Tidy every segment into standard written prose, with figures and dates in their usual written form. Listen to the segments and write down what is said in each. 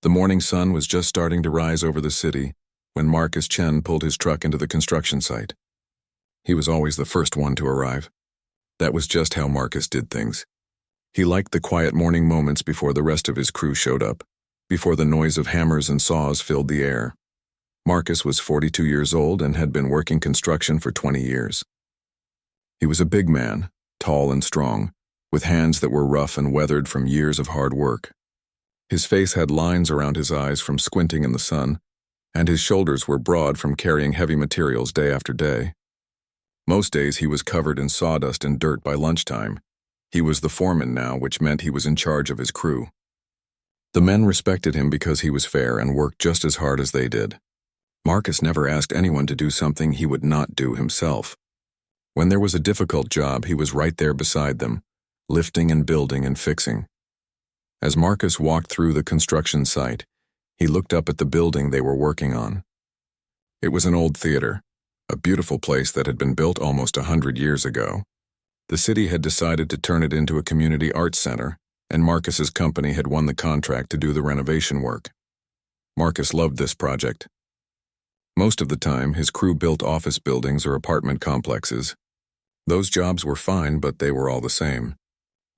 The morning sun was just starting to rise over the city when Marcus Chen pulled his truck into the construction site. He was always the first one to arrive. That was just how Marcus did things. He liked the quiet morning moments before the rest of his crew showed up, before the noise of hammers and saws filled the air. Marcus was 42 years old and had been working construction for 20 years. He was a big man, tall and strong, with hands that were rough and weathered from years of hard work. His face had lines around his eyes from squinting in the sun, and his shoulders were broad from carrying heavy materials day after day. Most days he was covered in sawdust and dirt by lunchtime. He was the foreman now, which meant he was in charge of his crew. The men respected him because he was fair and worked just as hard as they did. Marcus never asked anyone to do something he would not do himself. When there was a difficult job, he was right there beside them, lifting and building and fixing. As Marcus walked through the construction site, he looked up at the building they were working on. It was an old theater, a beautiful place that had been built almost 100 years ago. The city had decided to turn it into a community arts center, and Marcus's company had won the contract to do the renovation work. Marcus loved this project. Most of the time, his crew built office buildings or apartment complexes. Those jobs were fine, but they were all the same.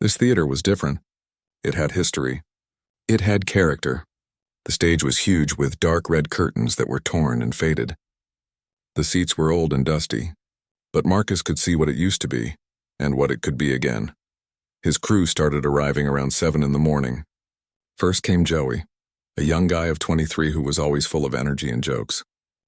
This theater was different. It had history. It had character. The stage was huge with dark red curtains that were torn and faded. The seats were old and dusty, but Marcus could see what it used to be, and what it could be again. His crew started arriving around 7 in the morning. First came Joey, a young guy of 23 who was always full of energy and jokes.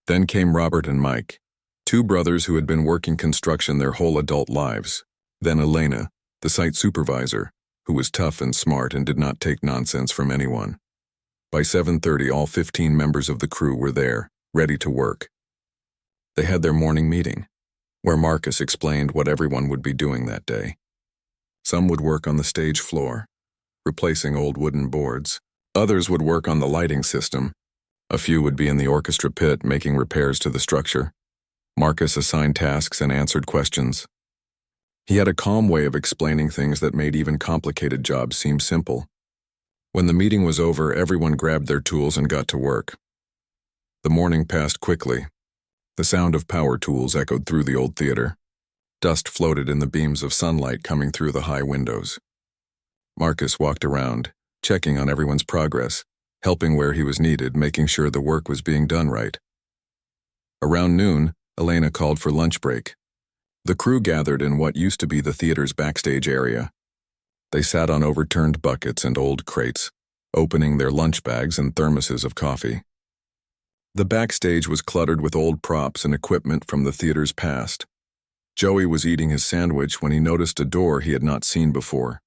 Then came Robert and Mike, two brothers who had been working construction their whole adult lives. Then Elena, the site supervisor, who was tough and smart and did not take nonsense from anyone. By 7:30, all 15 members of the crew were there, ready to work. They had their morning meeting, where Marcus explained what everyone would be doing that day. Some would work on the stage floor, replacing old wooden boards. Others would work on the lighting system. A few would be in the orchestra pit making repairs to the structure. Marcus assigned tasks and answered questions. He had a calm way of explaining things that made even complicated jobs seem simple. When the meeting was over, everyone grabbed their tools and got to work. The morning passed quickly. The sound of power tools echoed through the old theater. Dust floated in the beams of sunlight coming through the high windows. Marcus walked around, checking on everyone's progress, helping where he was needed, making sure the work was being done right. Around noon, Elena called for lunch break. The crew gathered in what used to be the theater's backstage area. They sat on overturned buckets and old crates, opening their lunch bags and thermoses of coffee. The backstage was cluttered with old props and equipment from the theater's past. Joey was eating his sandwich when he noticed a door he had not seen before.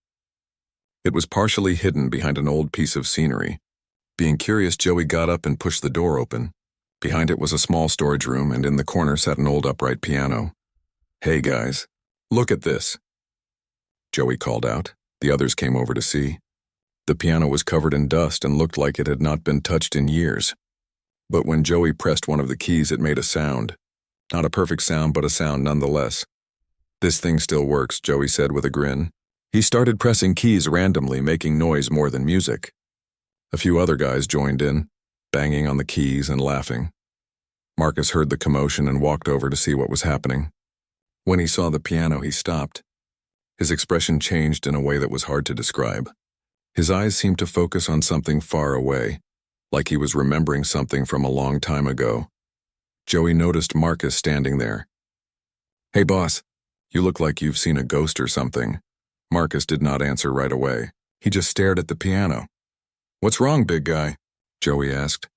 It was partially hidden behind an old piece of scenery. Being curious, Joey got up and pushed the door open. Behind it was a small storage room, and in the corner sat an old upright piano. "Hey guys, look at this," Joey called out. The others came over to see. The piano was covered in dust and looked like it had not been touched in years. But when Joey pressed one of the keys, it made a sound. Not a perfect sound, but a sound nonetheless. "This thing still works," Joey said with a grin. He started pressing keys randomly, making noise more than music. A few other guys joined in, banging on the keys and laughing. Marcus heard the commotion and walked over to see what was happening. When he saw the piano, he stopped. His expression changed in a way that was hard to describe. His eyes seemed to focus on something far away, like he was remembering something from a long time ago. Joey noticed Marcus standing there. "Hey boss, you look like you've seen a ghost or something." Marcus did not answer right away. He just stared at the piano. "What's wrong, big guy?" Joey asked.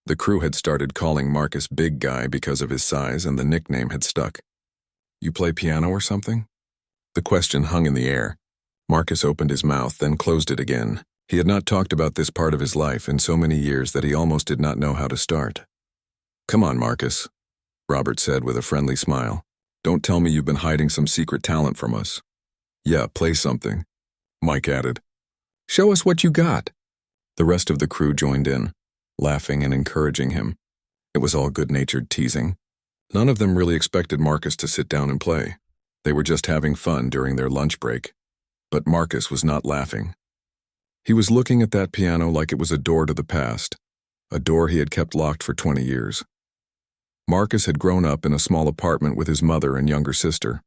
The crew had started calling Marcus Big Guy because of his size, and the nickname had stuck. "You play piano or something?" The question hung in the air. Marcus opened his mouth, then closed it again. He had not talked about this part of his life in so many years that he almost did not know how to start. "Come on, Marcus," Robert said with a friendly smile. "Don't tell me you've been hiding some secret talent from us." "Yeah, play something," Mike added. "Show us what you got." The rest of the crew joined in, laughing and encouraging him. It was all good-natured teasing. None of them really expected Marcus to sit down and play. They were just having fun during their lunch break. But Marcus was not laughing. He was looking at that piano like it was a door to the past, a door he had kept locked for 20 years. Marcus had grown up in a small apartment with his mother and younger sister.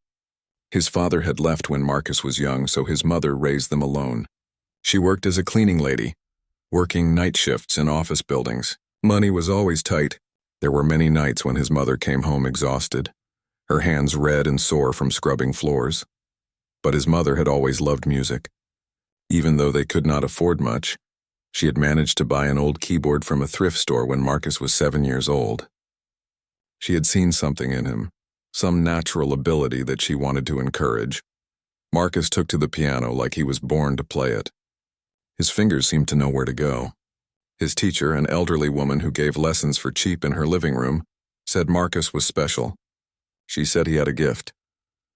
His father had left when Marcus was young, so his mother raised them alone. She worked as a cleaning lady, working night shifts in office buildings. Money was always tight. There were many nights when his mother came home exhausted, her hands red and sore from scrubbing floors. But his mother had always loved music. Even though they could not afford much, she had managed to buy an old keyboard from a thrift store when Marcus was 7 years old. She had seen something in him, some natural ability that she wanted to encourage. Marcus took to the piano like he was born to play it. His fingers seemed to know where to go. His teacher, an elderly woman who gave lessons for cheap in her living room, said Marcus was special. She said he had a gift.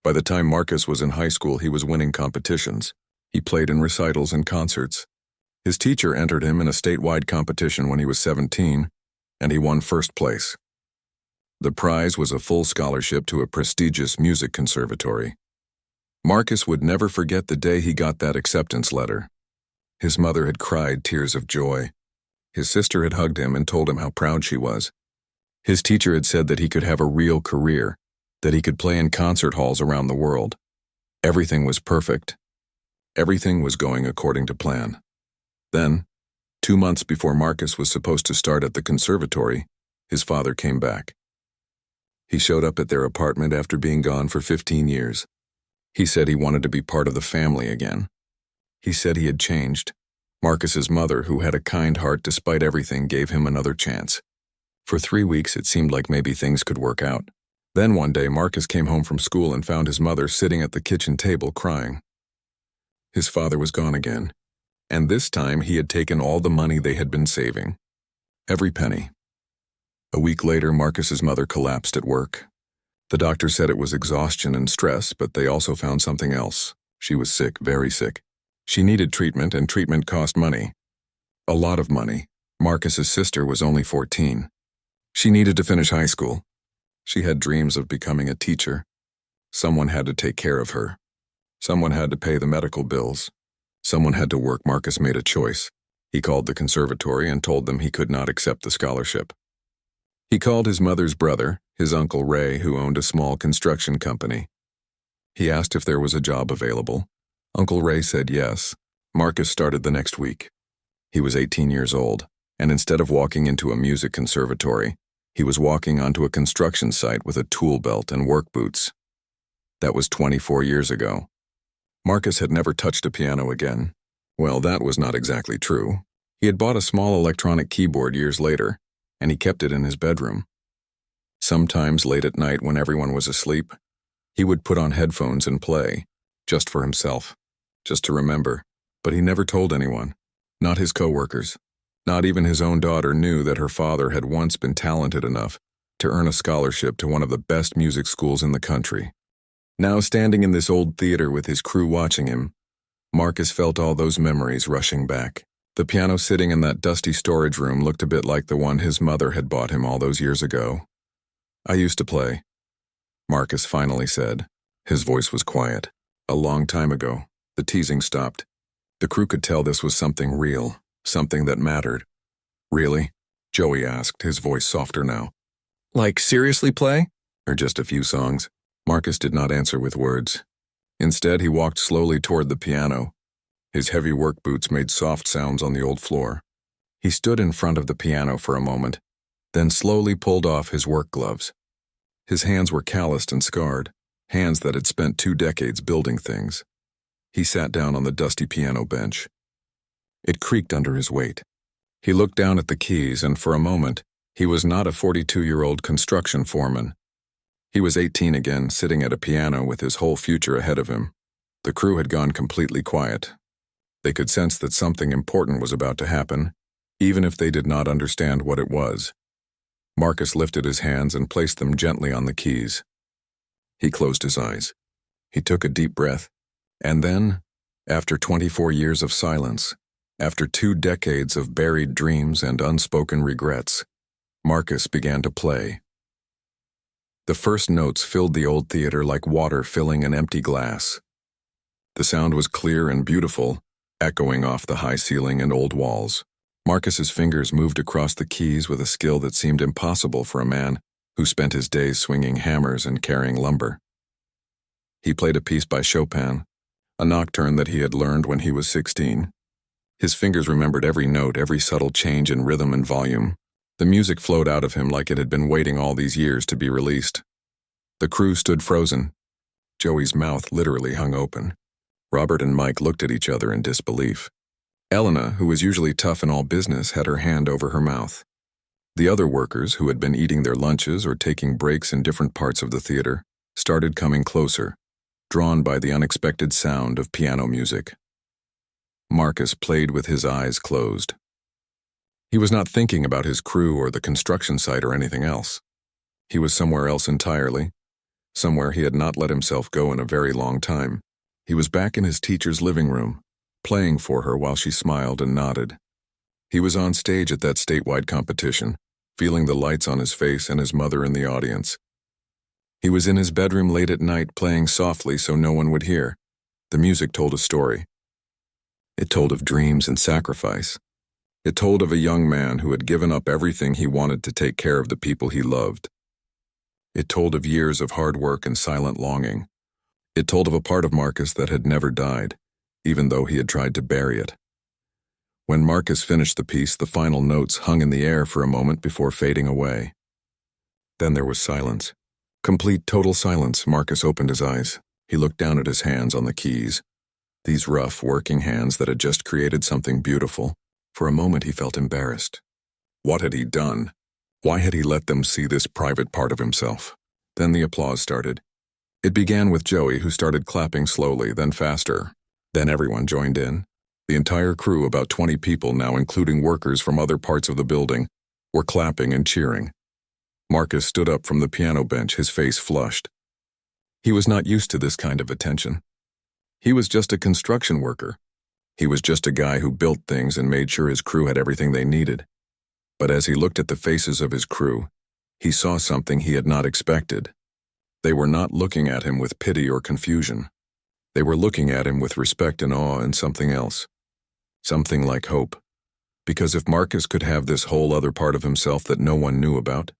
By the time Marcus was in high school, he was winning competitions. He played in recitals and concerts. His teacher entered him in a statewide competition when he was 17, and he won first place. The prize was a full scholarship to a prestigious music conservatory. Marcus would never forget the day he got that acceptance letter. His mother had cried tears of joy. His sister had hugged him and told him how proud she was. His teacher had said that he could have a real career, that he could play in concert halls around the world. Everything was perfect. Everything was going according to plan. Then, 2 months before Marcus was supposed to start at the conservatory, his father came back. He showed up at their apartment after being gone for 15 years. He said he wanted to be part of the family again. He said he had changed. Marcus's mother, who had a kind heart despite everything, gave him another chance. For 3 weeks, it seemed like maybe things could work out. Then one day, Marcus came home from school and found his mother sitting at the kitchen table crying. His father was gone again, and this time he had taken all the money they had been saving. Every penny. A week later, Marcus's mother collapsed at work. The doctor said it was exhaustion and stress, but they also found something else. She was sick, very sick. She needed treatment, and treatment cost money. A lot of money. Marcus's sister was only 14. She needed to finish high school. She had dreams of becoming a teacher. Someone had to take care of her. Someone had to pay the medical bills. Someone had to work. Marcus made a choice. He called the conservatory and told them he could not accept the scholarship. He called his mother's brother, his Uncle Ray, who owned a small construction company. He asked if there was a job available. Uncle Ray said yes. Marcus started the next week. He was 18 years old, and instead of walking into a music conservatory, he was walking onto a construction site with a tool belt and work boots. That was 24 years ago. Marcus had never touched a piano again. Well, that was not exactly true. He had bought a small electronic keyboard years later, and he kept it in his bedroom. Sometimes late at night when everyone was asleep, he would put on headphones and play, just for himself, just to remember. But he never told anyone, not his coworkers. Not even his own daughter knew that her father had once been talented enough to earn a scholarship to one of the best music schools in the country. Now, standing in this old theater with his crew watching him, Marcus felt all those memories rushing back. The piano sitting in that dusty storage room looked a bit like the one his mother had bought him all those years ago. "I used to play," Marcus finally said. His voice was quiet. "A long time ago." The teasing stopped. The crew could tell this was something real, something that mattered. "Really?" Joey asked, his voice softer now. "Like seriously play? Or just a few songs?" Marcus did not answer with words. Instead, he walked slowly toward the piano. His heavy work boots made soft sounds on the old floor. He stood in front of the piano for a moment, then slowly pulled off his work gloves. His hands were calloused and scarred, hands that had spent 2 decades building things. He sat down on the dusty piano bench. It creaked under his weight. He looked down at the keys, and for a moment, he was not a 42-year-old construction foreman. He was 18 again, sitting at a piano with his whole future ahead of him. The crew had gone completely quiet. They could sense that something important was about to happen, even if they did not understand what it was. Marcus lifted his hands and placed them gently on the keys. He closed his eyes. He took a deep breath, and then, after 24 years of silence, after 2 decades of buried dreams and unspoken regrets, Marcus began to play. The first notes filled the old theater like water filling an empty glass. The sound was clear and beautiful, echoing off the high ceiling and old walls. Marcus's fingers moved across the keys with a skill that seemed impossible for a man who spent his days swinging hammers and carrying lumber. He played a piece by Chopin, a nocturne that he had learned when he was 16. His fingers remembered every note, every subtle change in rhythm and volume. The music flowed out of him like it had been waiting all these years to be released. The crew stood frozen. Joey's mouth literally hung open. Robert and Mike looked at each other in disbelief. Elena, who was usually tough in all business, had her hand over her mouth. The other workers, who had been eating their lunches or taking breaks in different parts of the theater, started coming closer, drawn by the unexpected sound of piano music. Marcus played with his eyes closed. He was not thinking about his crew or the construction site or anything else. He was somewhere else entirely, somewhere he had not let himself go in a very long time. He was back in his teacher's living room, playing for her while she smiled and nodded. He was on stage at that statewide competition, feeling the lights on his face and his mother in the audience. He was in his bedroom late at night playing softly so no one would hear. The music told a story. It told of dreams and sacrifice. It told of a young man who had given up everything he wanted to take care of the people he loved. It told of years of hard work and silent longing. It told of a part of Marcus that had never died, even though he had tried to bury it. When Marcus finished the piece, the final notes hung in the air for a moment before fading away. Then there was silence. Complete, total silence. Marcus opened his eyes. He looked down at his hands on the keys. These rough, working hands that had just created something beautiful. For a moment he felt embarrassed. What had he done? Why had he let them see this private part of himself? Then the applause started. It began with Joey, who started clapping slowly, then faster. Then everyone joined in. The entire crew, about 20 people now, including workers from other parts of the building, were clapping and cheering. Marcus stood up from the piano bench, his face flushed. He was not used to this kind of attention. He was just a construction worker. He was just a guy who built things and made sure his crew had everything they needed. But as he looked at the faces of his crew, he saw something he had not expected. They were not looking at him with pity or confusion. They were looking at him with respect and awe and something else. Something like hope. Because if Marcus could have this whole other part of himself that no one knew about,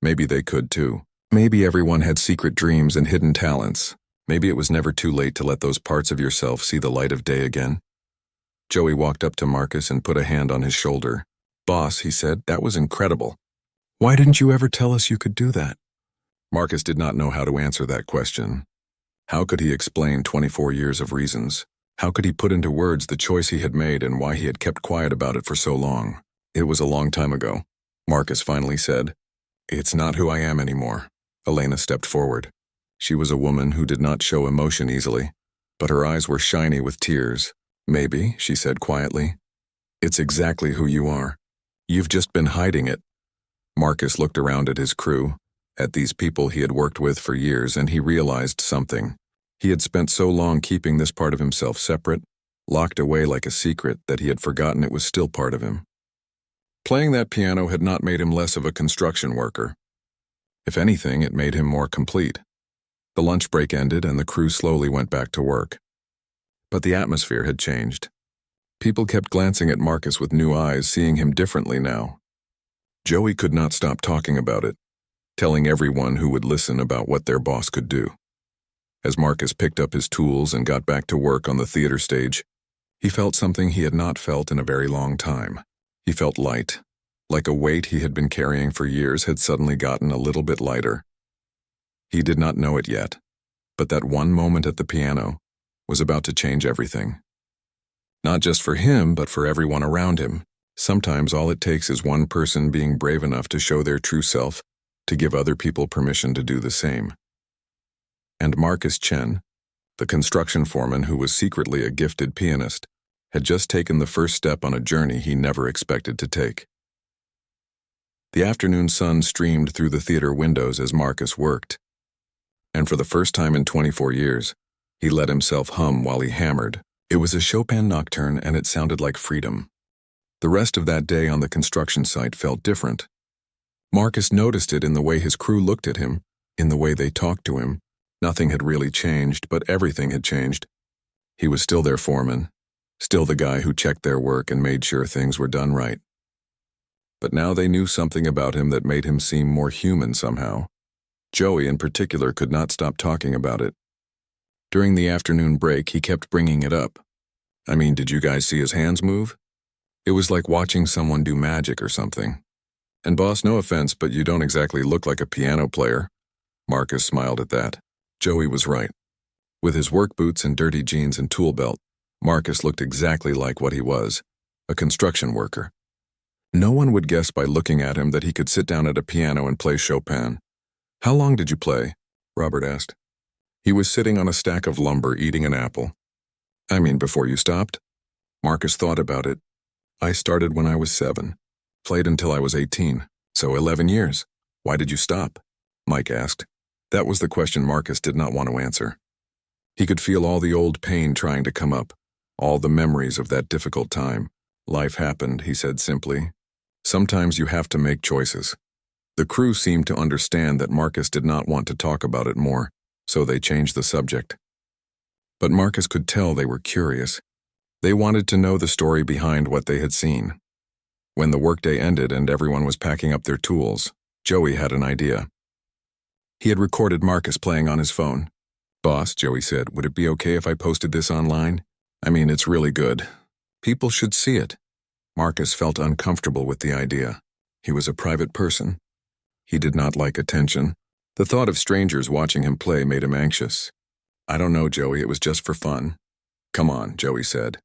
maybe they could too. Maybe everyone had secret dreams and hidden talents. Maybe it was never too late to let those parts of yourself see the light of day again. Joey walked up to Marcus and put a hand on his shoulder. "Boss," he said, "that was incredible. Why didn't you ever tell us you could do that?" Marcus did not know how to answer that question. How could he explain 24 years of reasons? How could he put into words the choice he had made and why he had kept quiet about it for so long? "It was a long time ago," Marcus finally said. "It's not who I am anymore." Elena stepped forward. She was a woman who did not show emotion easily, but her eyes were shiny with tears. "Maybe," she said quietly. "It's exactly who you are. You've just been hiding it." Marcus looked around at his crew, at these people he had worked with for years, and he realized something. He had spent so long keeping this part of himself separate, locked away like a secret, that he had forgotten it was still part of him. Playing that piano had not made him less of a construction worker. If anything, it made him more complete. The lunch break ended and the crew slowly went back to work. But the atmosphere had changed. People kept glancing at Marcus with new eyes, seeing him differently now. Joey could not stop talking about it, telling everyone who would listen about what their boss could do. As Marcus picked up his tools and got back to work on the theater stage, he felt something he had not felt in a very long time. He felt light, like a weight he had been carrying for years had suddenly gotten a little bit lighter. He did not know it yet, but that one moment at the piano was about to change everything. Not just for him, but for everyone around him. Sometimes all it takes is one person being brave enough to show their true self, to give other people permission to do the same. And Marcus Chen, the construction foreman who was secretly a gifted pianist, had just taken the first step on a journey he never expected to take. The afternoon sun streamed through the theater windows as Marcus worked. And for the first time in 24 years, he let himself hum while he hammered. It was a Chopin nocturne and it sounded like freedom. The rest of that day on the construction site felt different. Marcus noticed it in the way his crew looked at him, in the way they talked to him. Nothing had really changed, but everything had changed. He was still their foreman. Still the guy who checked their work and made sure things were done right. But now they knew something about him that made him seem more human somehow. Joey, in particular, could not stop talking about it. During the afternoon break, he kept bringing it up. I mean, did you guys see his hands move? It was like watching someone do magic or something. And boss, no offense, but you don't exactly look like a piano player. Marcus smiled at that. Joey was right. With his work boots and dirty jeans and tool belt, Marcus looked exactly like what he was, a construction worker. No one would guess by looking at him that he could sit down at a piano and play Chopin. How long did you play? Robert asked. He was sitting on a stack of lumber eating an apple. I mean, before you stopped? Marcus thought about it. I started when I was 7. Played until I was 18, so 11 years. Why did you stop? Mike asked. That was the question Marcus did not want to answer. He could feel all the old pain trying to come up, all the memories of that difficult time. Life happened, he said simply. Sometimes you have to make choices. The crew seemed to understand that Marcus did not want to talk about it more, so they changed the subject. But Marcus could tell they were curious. They wanted to know the story behind what they had seen. When the workday ended and everyone was packing up their tools, Joey had an idea. He had recorded Marcus playing on his phone. Boss, Joey said, would it be okay if I posted this online? I mean, it's really good. People should see it. Marcus felt uncomfortable with the idea. He was a private person. He did not like attention. The thought of strangers watching him play made him anxious. I don't know, Joey, it was just for fun. Come on, Joey said.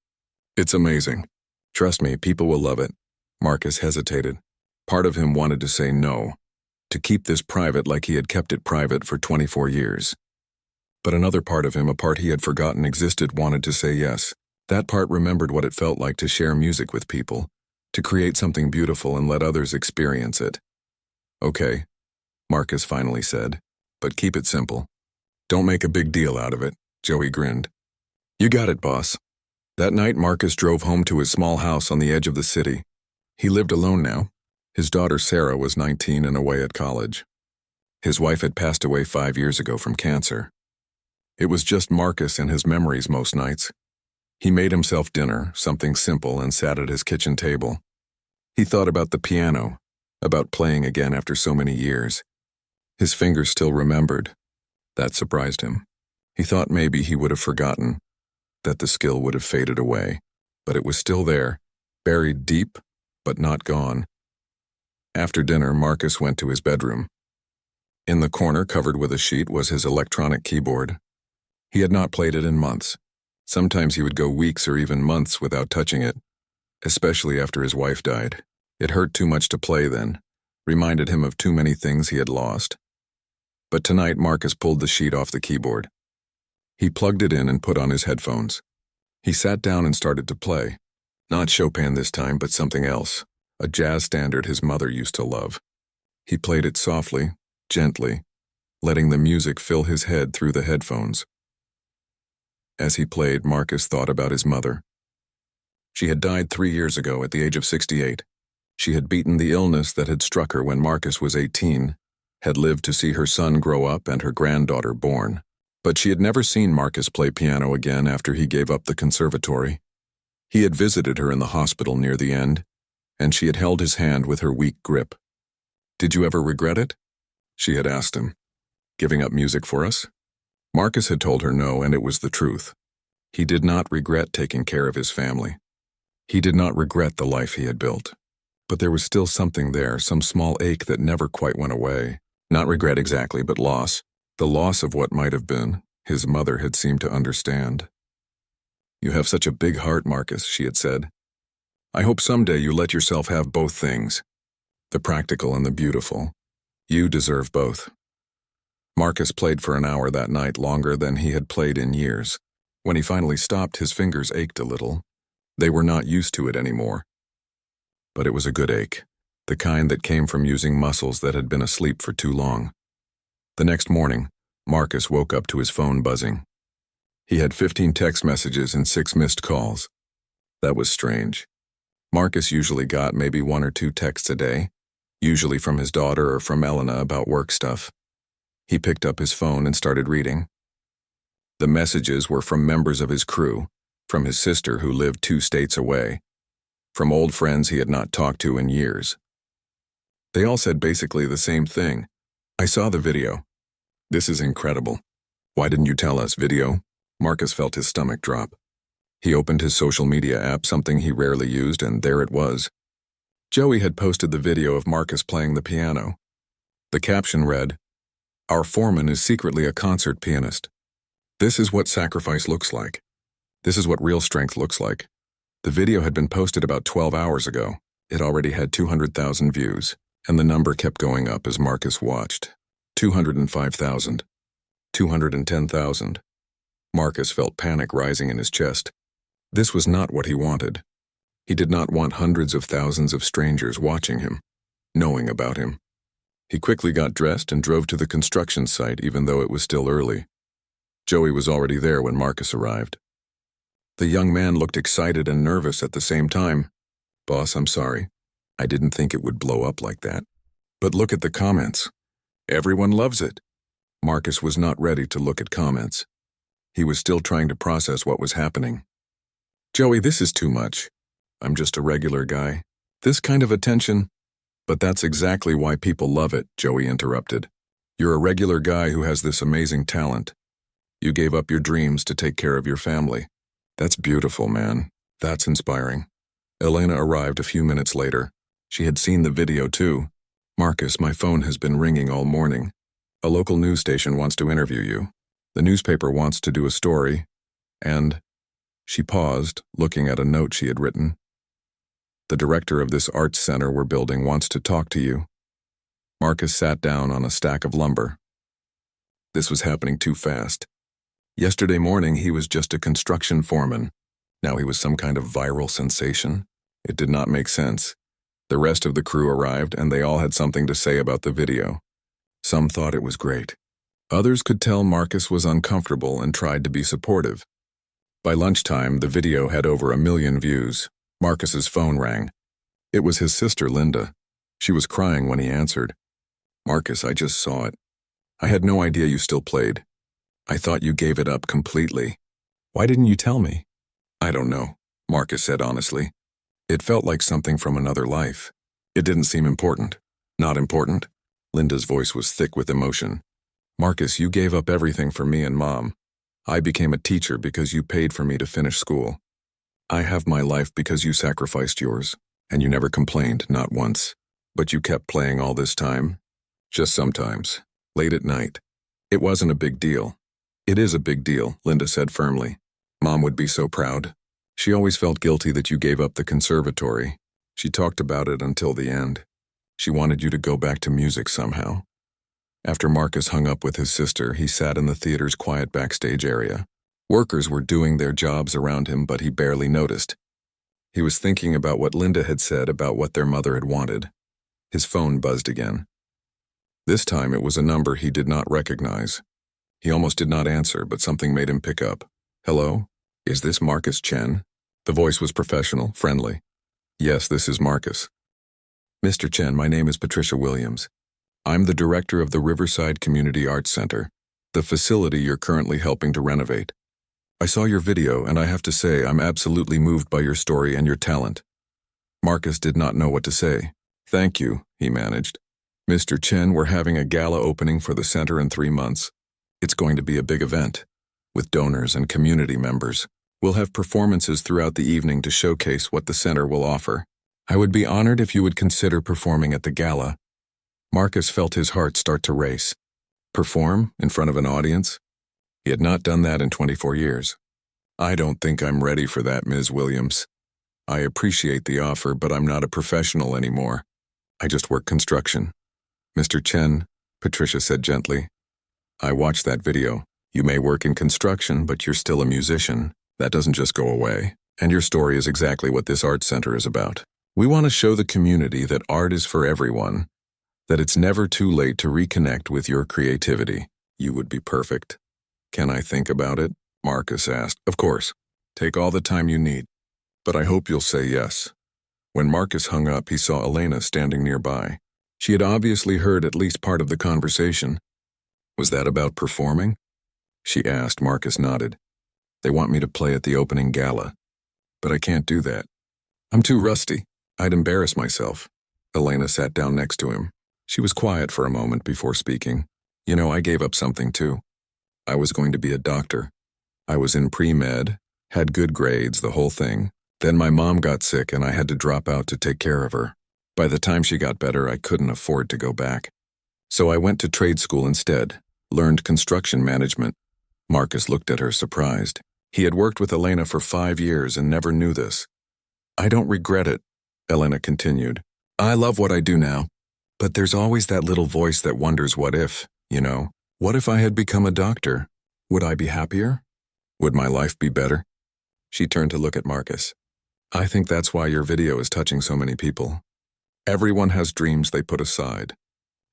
It's amazing. Trust me, people will love it. Marcus hesitated. Part of him wanted to say no, to keep this private like he had kept it private for 24 years. But another part of him, a part he had forgotten existed, wanted to say yes. That part remembered what it felt like to share music with people, to create something beautiful and let others experience it. Okay, Marcus finally said, but keep it simple. Don't make a big deal out of it, Joey grinned. You got it, boss. That night, Marcus drove home to his small house on the edge of the city. He lived alone now. His daughter Sarah was 19 and away at college. His wife had passed away 5 years ago from cancer. It was just Marcus and his memories most nights. He made himself dinner, something simple, and sat at his kitchen table. He thought about the piano, about playing again after so many years. His fingers still remembered. That surprised him. He thought maybe he would have forgotten, that the skill would have faded away, but it was still there, buried deep, but not gone. After dinner, Marcus went to his bedroom. In the corner, covered with a sheet, was his electronic keyboard. He had not played it in months. Sometimes he would go weeks or even months without touching it, especially after his wife died. It hurt too much to play then, reminded him of too many things he had lost. But tonight, Marcus pulled the sheet off the keyboard. He plugged it in and put on his headphones. He sat down and started to play. Not Chopin this time, but something else, a jazz standard his mother used to love. He played it softly, gently, letting the music fill his head through the headphones. As he played, Marcus thought about his mother. She had died 3 years ago at the age of 68. She had beaten the illness that had struck her when Marcus was 18, had lived to see her son grow up and her granddaughter born. But she had never seen Marcus play piano again after he gave up the conservatory. He had visited her in the hospital near the end, and she had held his hand with her weak grip. Did you ever regret it? She had asked him. Giving up music for us? Marcus had told her no, and it was the truth. He did not regret taking care of his family. He did not regret the life he had built. But there was still something there, some small ache that never quite went away. Not regret exactly, but loss. The loss of what might have been. His mother had seemed to understand. You have such a big heart, Marcus, she had said. I hope someday you let yourself have both things, the practical and the beautiful. You deserve both. Marcus played for an hour that night, longer than he had played in years. When he finally stopped, his fingers ached a little. They were not used to it anymore. But it was a good ache, the kind that came from using muscles that had been asleep for too long. The next morning, Marcus woke up to his phone buzzing. He had 15 text messages and 6 missed calls. That was strange. Marcus usually got maybe 1 or 2 texts a day, usually from his daughter or from Elena about work stuff. He picked up his phone and started reading. The messages were from members of his crew, from his sister who lived 2 states away, from old friends he had not talked to in years. They all said basically the same thing. I saw the video. This is incredible. Why didn't you tell us, video? Marcus felt his stomach drop. He opened his social media app, something he rarely used, and there it was. Joey had posted the video of Marcus playing the piano. The caption read, "Our foreman is secretly a concert pianist. This is what sacrifice looks like. This is what real strength looks like." The video had been posted about 12 hours ago. It already had 200,000 views, and the number kept going up as Marcus watched. 205,000. 210,000. Marcus felt panic rising in his chest. This was not what he wanted. He did not want hundreds of thousands of strangers watching him, knowing about him. He quickly got dressed and drove to the construction site even though it was still early. Joey was already there when Marcus arrived. The young man looked excited and nervous at the same time. "Boss, I'm sorry. I didn't think it would blow up like that. But look at the comments. Everyone loves it." Marcus was not ready to look at comments. He was still trying to process what was happening. "Joey, this is too much. I'm just a regular guy. This kind of attention—" "But that's exactly why people love it," Joey interrupted. "You're a regular guy who has this amazing talent. You gave up your dreams to take care of your family. That's beautiful, man. That's inspiring." Elena arrived a few minutes later. She had seen the video too. "Marcus, my phone has been ringing all morning. A local news station wants to interview you. The newspaper wants to do a story, and—" She paused, looking at a note she had written. "The director of this arts center we're building wants to talk to you." Marcus sat down on a stack of lumber. This was happening too fast. Yesterday morning he was just a construction foreman. Now he was some kind of viral sensation. It did not make sense. The rest of the crew arrived and they all had something to say about the video. Some thought it was great. Others could tell Marcus was uncomfortable and tried to be supportive. By lunchtime, the video had over 1 million views. Marcus's phone rang. It was his sister, Linda. She was crying when he answered. "Marcus, I just saw it. I had no idea you still played. I thought you gave it up completely. Why didn't you tell me?" "I don't know," Marcus said honestly. "It felt like something from another life. It didn't seem important." "Not important?" Linda's voice was thick with emotion. "Marcus, you gave up everything for me and Mom. I became a teacher because you paid for me to finish school. I have my life because you sacrificed yours, and you never complained, not once. But you kept playing all this time. Just sometimes, late at night. It wasn't a big deal." "It is a big deal," Linda said firmly. "Mom would be so proud. She always felt guilty that you gave up the conservatory. She talked about it until the end. She wanted you to go back to music somehow." After Marcus hung up with his sister, he sat in the theater's quiet backstage area. Workers were doing their jobs around him, but he barely noticed. He was thinking about what Linda had said about what their mother had wanted. His phone buzzed again. This time it was a number he did not recognize. He almost did not answer, but something made him pick up. "Hello? Is this Marcus Chen?" The voice was professional, friendly. "Yes, this is Marcus." "Mr. Chen, my name is Patricia Williams. I'm the director of the Riverside Community Arts Center, the facility you're currently helping to renovate. I saw your video, and I have to say I'm absolutely moved by your story and your talent." Marcus did not know what to say. "Thank you," he managed. "Mr. Chen, we're having a gala opening for the center in 3 months. It's going to be a big event, with donors and community members. We'll have performances throughout the evening to showcase what the center will offer. I would be honored if you would consider performing at the gala." Marcus felt his heart start to race. Perform in front of an audience? He had not done that in 24 years. "I don't think I'm ready for that, Ms. Williams. I appreciate the offer, but I'm not a professional anymore. I just work construction." "Mr. Chen," Patricia said gently, "I watched that video. You may work in construction, but you're still a musician. That doesn't just go away. And your story is exactly what this art center is about. We want to show the community that art is for everyone, that it's never too late to reconnect with your creativity. You would be perfect." "Can I think about it?" Marcus asked. "Of course. Take all the time you need. But I hope you'll say yes." When Marcus hung up, he saw Elena standing nearby. She had obviously heard at least part of the conversation. "Was that about performing?" she asked. Marcus nodded. They want me to play at the opening gala. But I can't do that. I'm too rusty. I'd embarrass myself. Elena sat down next to him. She was quiet for a moment before speaking. You know, I gave up something too. I was going to be a doctor. I was in pre-med, had good grades, the whole thing. Then my mom got sick and I had to drop out to take care of her. By the time she got better, I couldn't afford to go back. So I went to trade school instead, learned construction management. Marcus looked at her surprised. He had worked with Elena for 5 years and never knew this. I don't regret it, Elena continued. I love what I do now. But there's always that little voice that wonders what if, you know. What if I had become a doctor? Would I be happier? Would my life be better? She turned to look at Marcus. I think that's why your video is touching so many people. Everyone has dreams they put aside.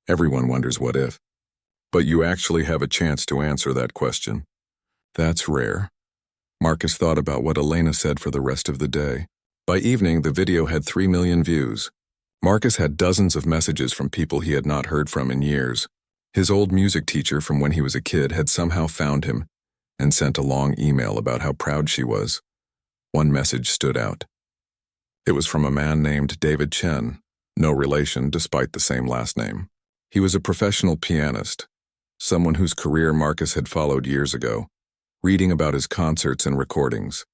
Everyone wonders what if. But you actually have a chance to answer that question. That's rare. Marcus thought about what Elena said for the rest of the day. By evening, the video had 3 million views. Marcus had dozens of messages from people he had not heard from in years. His old music teacher from when he was a kid had somehow found him and sent a long email about how proud she was. One message stood out. It was from a man named David Chen, no relation despite the same last name. He was a professional pianist, someone whose career Marcus had followed years ago, reading about his concerts and recordings.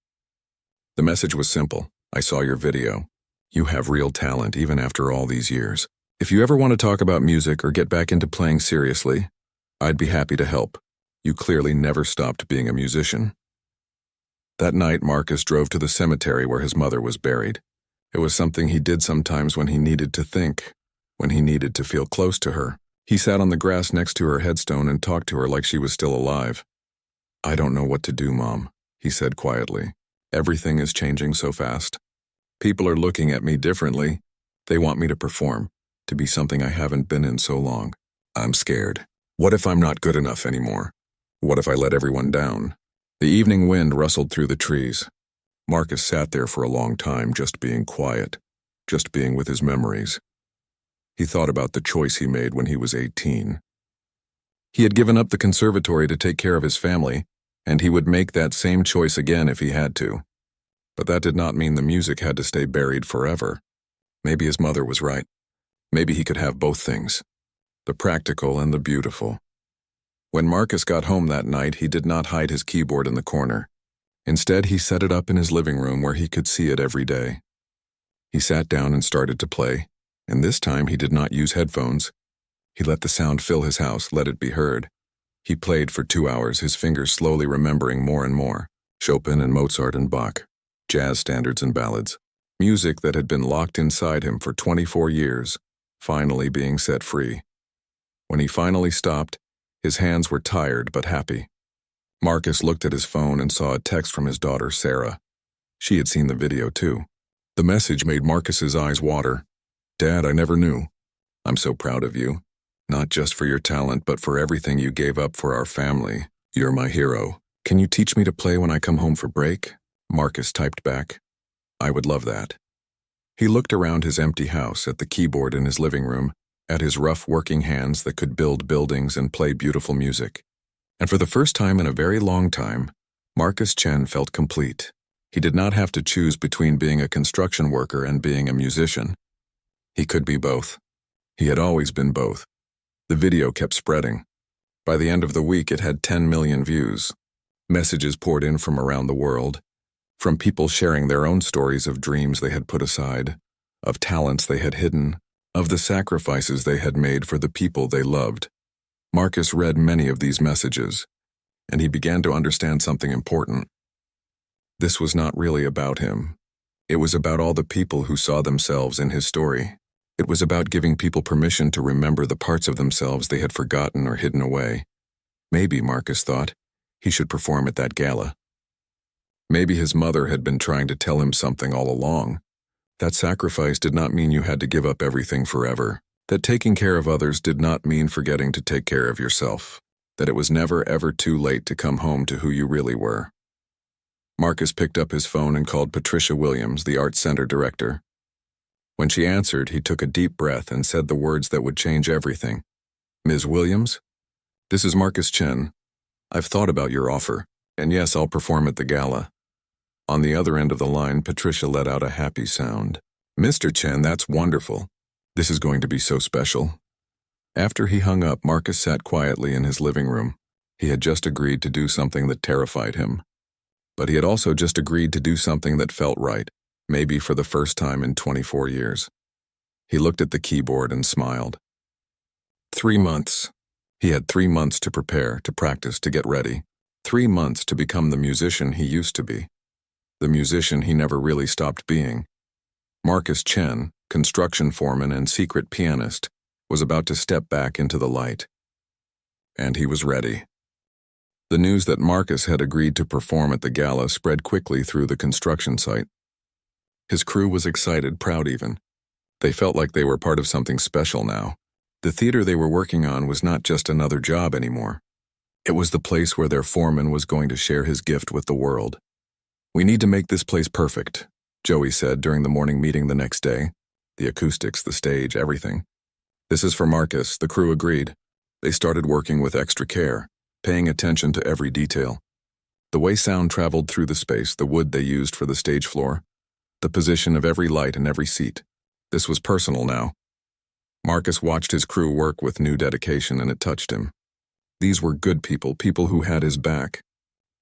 The message was simple. I saw your video. You have real talent even after all these years. If you ever want to talk about music or get back into playing seriously, I'd be happy to help. You clearly never stopped being a musician. That night, Marcus drove to the cemetery where his mother was buried. It was something he did sometimes when he needed to think, when he needed to feel close to her. He sat on the grass next to her headstone and talked to her like she was still alive. I don't know what to do, Mom, he said quietly. Everything is changing so fast. People are looking at me differently. They want me to perform, to be something I haven't been in so long. I'm scared. What if I'm not good enough anymore? What if I let everyone down? The evening wind rustled through the trees. Marcus sat there for a long time, just being quiet, just being with his memories. He thought about the choice he made when he was 18. He had given up the conservatory to take care of his family, and he would make that same choice again if he had to. But that did not mean the music had to stay buried forever. Maybe his mother was right. Maybe he could have both things, the practical and the beautiful. When Marcus got home that night, he did not hide his keyboard in the corner. Instead, he set it up in his living room where he could see it every day. He sat down and started to play, and this time he did not use headphones. He let the sound fill his house, let it be heard. He played for 2 hours, his fingers slowly remembering more and more. Chopin and Mozart and Bach, jazz standards and ballads. Music that had been locked inside him for 24 years, finally being set free. When he finally stopped, his hands were tired but happy. Marcus looked at his phone and saw a text from his daughter, Sarah. She had seen the video too. The message made Marcus's eyes water. Dad, I never knew. I'm so proud of you. Not just for your talent, but for everything you gave up for our family. You're my hero. Can you teach me to play when I come home for break? Marcus typed back. I would love that. He looked around his empty house, at the keyboard in his living room, at his rough working hands that could build buildings and play beautiful music. And for the first time in a very long time, Marcus Chen felt complete. He did not have to choose between being a construction worker and being a musician. He could be both. He had always been both. The video kept spreading. By the end of the week, it had 10 million views. Messages poured in from around the world, from people sharing their own stories of dreams they had put aside, of talents they had hidden, of the sacrifices they had made for the people they loved. Marcus read many of these messages, and he began to understand something important. This was not really about him. It was about all the people who saw themselves in his story. It was about giving people permission to remember the parts of themselves they had forgotten or hidden away. Maybe, Marcus thought, he should perform at that gala. Maybe his mother had been trying to tell him something all along. That sacrifice did not mean you had to give up everything forever. That taking care of others did not mean forgetting to take care of yourself. That it was never ever too late to come home to who you really were. Marcus picked up his phone and called Patricia Williams, the Art Center director. When she answered, he took a deep breath and said the words that would change everything. Ms. Williams? This is Marcus Chen. I've thought about your offer. And yes, I'll perform at the gala. On the other end of the line, Patricia let out a happy sound. Mr. Chen, that's wonderful. This is going to be so special. After he hung up, Marcus sat quietly in his living room. He had just agreed to do something that terrified him. But he had also just agreed to do something that felt right, maybe for the first time in 24 years. He looked at the keyboard and smiled. 3 months. He had 3 months to prepare, to practice, to get ready. 3 months to become the musician he used to be. The musician he never really stopped being. Marcus Chen, construction foreman and secret pianist, was about to step back into the light. And he was ready. The news that Marcus had agreed to perform at the gala spread quickly through the construction site. His crew was excited, proud even. They felt like they were part of something special now. The theater they were working on was not just another job anymore. It was the place where their foreman was going to share his gift with the world. "We need to make this place perfect," Joey said during the morning meeting the next day. The acoustics, the stage, everything. "This is for Marcus," the crew agreed. They started working with extra care, paying attention to every detail. The way sound traveled through the space, the wood they used for the stage floor, the position of every light and every seat. This was personal now. Marcus watched his crew work with new dedication, and it touched him. These were good people, people who had his back.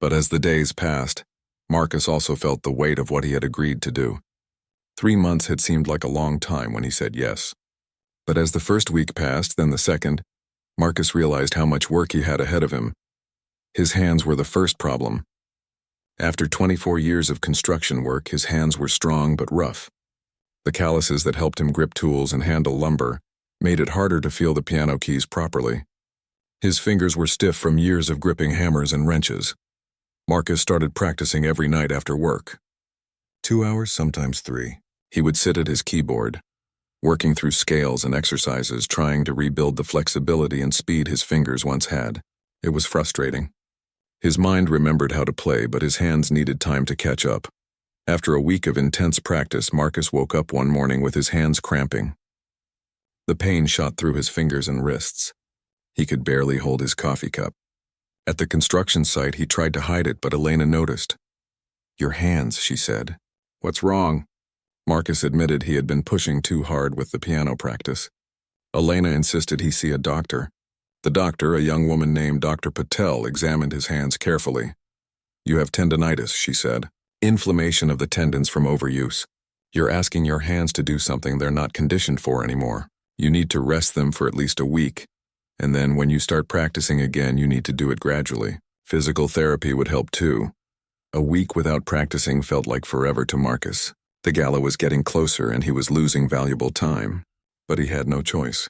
But as the days passed, Marcus also felt the weight of what he had agreed to do. 3 months had seemed like a long time when he said yes. But as the first week passed, then the second, Marcus realized how much work he had ahead of him. His hands were the first problem. After 24 years of construction work, his hands were strong but rough. The calluses that helped him grip tools and handle lumber made it harder to feel the piano keys properly. His fingers were stiff from years of gripping hammers and wrenches. Marcus started practicing every night after work. 2 hours, sometimes 3. He would sit at his keyboard, working through scales and exercises, trying to rebuild the flexibility and speed his fingers once had. It was frustrating. His mind remembered how to play, but his hands needed time to catch up. After a week of intense practice, Marcus woke up one morning with his hands cramping. The pain shot through his fingers and wrists. He could barely hold his coffee cup. At the construction site, he tried to hide it, but Elena noticed. "Your hands," she said. "What's wrong?" Marcus admitted he had been pushing too hard with the piano practice. Elena insisted he see a doctor. The doctor, a young woman named Dr. Patel, examined his hands carefully. "You have tendinitis," she said. "Inflammation of the tendons from overuse. You're asking your hands to do something they're not conditioned for anymore. You need to rest them for at least a week. And then when you start practicing again, you need to do it gradually. Physical therapy would help too." A week without practicing felt like forever to Marcus. The gala was getting closer and he was losing valuable time. But he had no choice.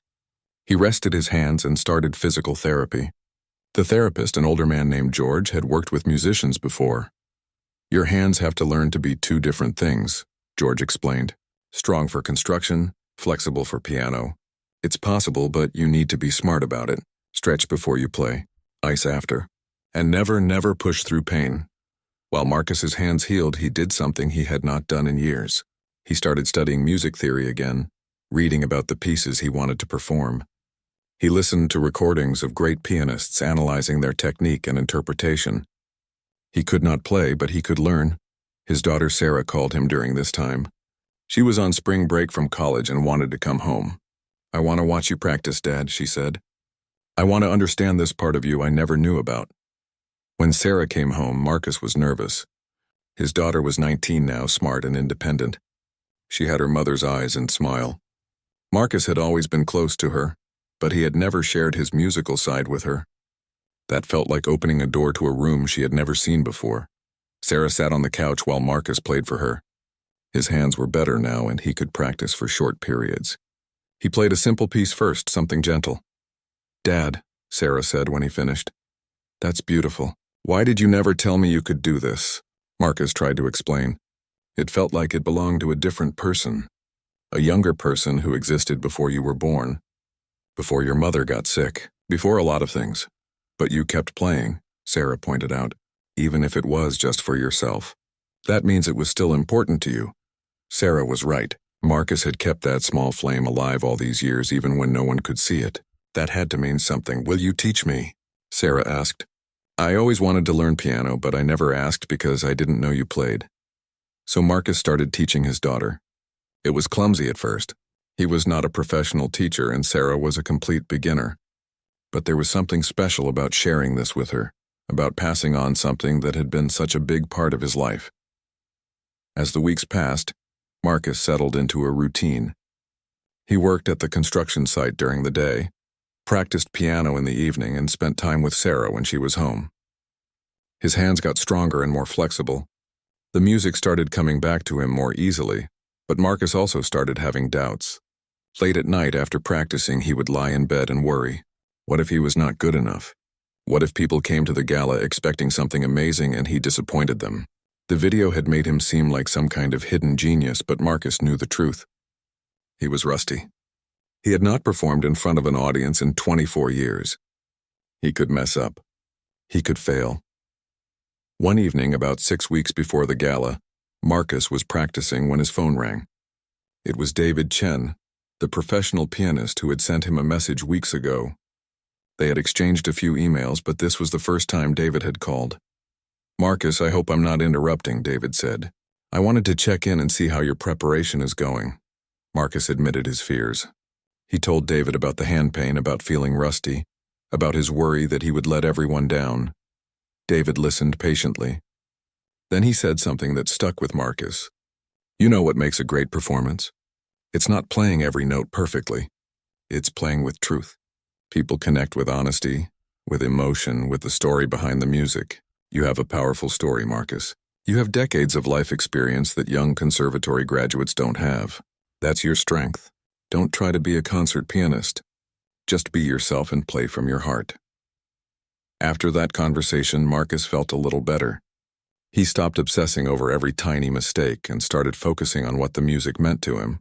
He rested his hands and started physical therapy. The therapist, an older man named George, had worked with musicians before. "Your hands have to learn to be 2 different things," George explained. "Strong for construction, flexible for piano. It's possible, but you need to be smart about it. Stretch before you play, ice after. And never push through pain." While Marcus's hands healed, he did something he had not done in years. He started studying music theory again, reading about the pieces he wanted to perform. He listened to recordings of great pianists analyzing their technique and interpretation. He could not play, but he could learn. His daughter Sarah called him during this time. She was on spring break from college and wanted to come home. "I want to watch you practice, Dad," she said. "I want to understand this part of you I never knew about." When Sarah came home, Marcus was nervous. His daughter was 19 now, smart and independent. She had her mother's eyes and smile. Marcus had always been close to her, but he had never shared his musical side with her. That felt like opening a door to a room she had never seen before. Sarah sat on the couch while Marcus played for her. His hands were better now, and he could practice for short periods. He played a simple piece first, something gentle. "Dad," Sarah said when he finished. "That's beautiful. Why did you never tell me you could do this?" Marcus tried to explain. It felt like it belonged to a different person. A younger person who existed before you were born. Before your mother got sick. Before a lot of things. But you kept playing, Sarah pointed out, even if it was just for yourself. That means it was still important to you. Sarah was right. Marcus had kept that small flame alive all these years, even when no one could see it. That had to mean something. "Will you teach me?" Sarah asked. I always wanted to learn piano, but I never asked because I didn't know you played. So Marcus started teaching his daughter. It was clumsy at first. He was not a professional teacher and Sarah was a complete beginner. But there was something special about sharing this with her, about passing on something that had been such a big part of his life. As the weeks passed, Marcus settled into a routine. He worked at the construction site during the day, practiced piano in the evening, and spent time with Sarah when she was home. His hands got stronger and more flexible. The music started coming back to him more easily, but Marcus also started having doubts. Late at night after practicing, he would lie in bed and worry. What if he was not good enough? What if people came to the gala expecting something amazing and he disappointed them? The video had made him seem like some kind of hidden genius, but Marcus knew the truth. He was rusty. He had not performed in front of an audience in 24 years. He could mess up. He could fail. One evening, about 6 weeks before the gala, Marcus was practicing when his phone rang. It was David Chen, the professional pianist who had sent him a message weeks ago. They had exchanged a few emails, but this was the first time David had called. "Marcus, I hope I'm not interrupting," David said. "I wanted to check in and see how your preparation is going." Marcus admitted his fears. He told David about the hand pain, about feeling rusty, about his worry that he would let everyone down. David listened patiently. Then he said something that stuck with Marcus. "You know what makes a great performance? It's not playing every note perfectly. It's playing with truth. People connect with honesty, with emotion, with the story behind the music. You have a powerful story, Marcus. You have decades of life experience that young conservatory graduates don't have. That's your strength. Don't try to be a concert pianist. Just be yourself and play from your heart." After that conversation, Marcus felt a little better. He stopped obsessing over every tiny mistake and started focusing on what the music meant to him.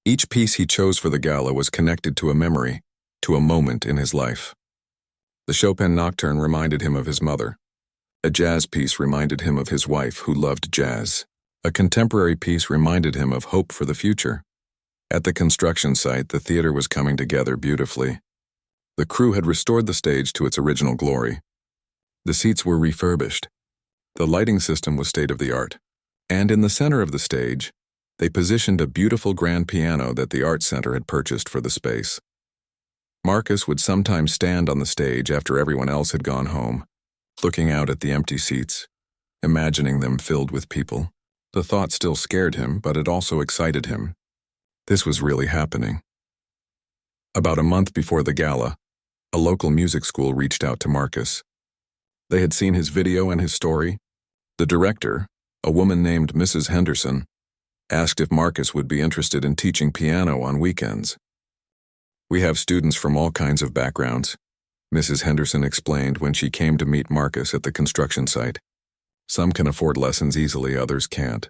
Each piece he chose for the gala was connected to a memory, to a moment in his life. The Chopin Nocturne reminded him of his mother. A jazz piece reminded him of his wife, who loved jazz. A contemporary piece reminded him of hope for the future. At the construction site, the theater was coming together beautifully. The crew had restored the stage to its original glory. The seats were refurbished. The lighting system was state-of-the-art. And in the center of the stage, they positioned a beautiful grand piano that the Art Center had purchased for the space. Marcus would sometimes stand on the stage after everyone else had gone home, looking out at the empty seats, imagining them filled with people. The thought still scared him, but it also excited him. This was really happening. About a month before the gala, a local music school reached out to Marcus. They had seen his video and his story. The director, a woman named Mrs. Henderson, asked if Marcus would be interested in teaching piano on weekends. "We have students from all kinds of backgrounds," Mrs. Henderson explained when she came to meet Marcus at the construction site. "Some can afford lessons easily, others can't.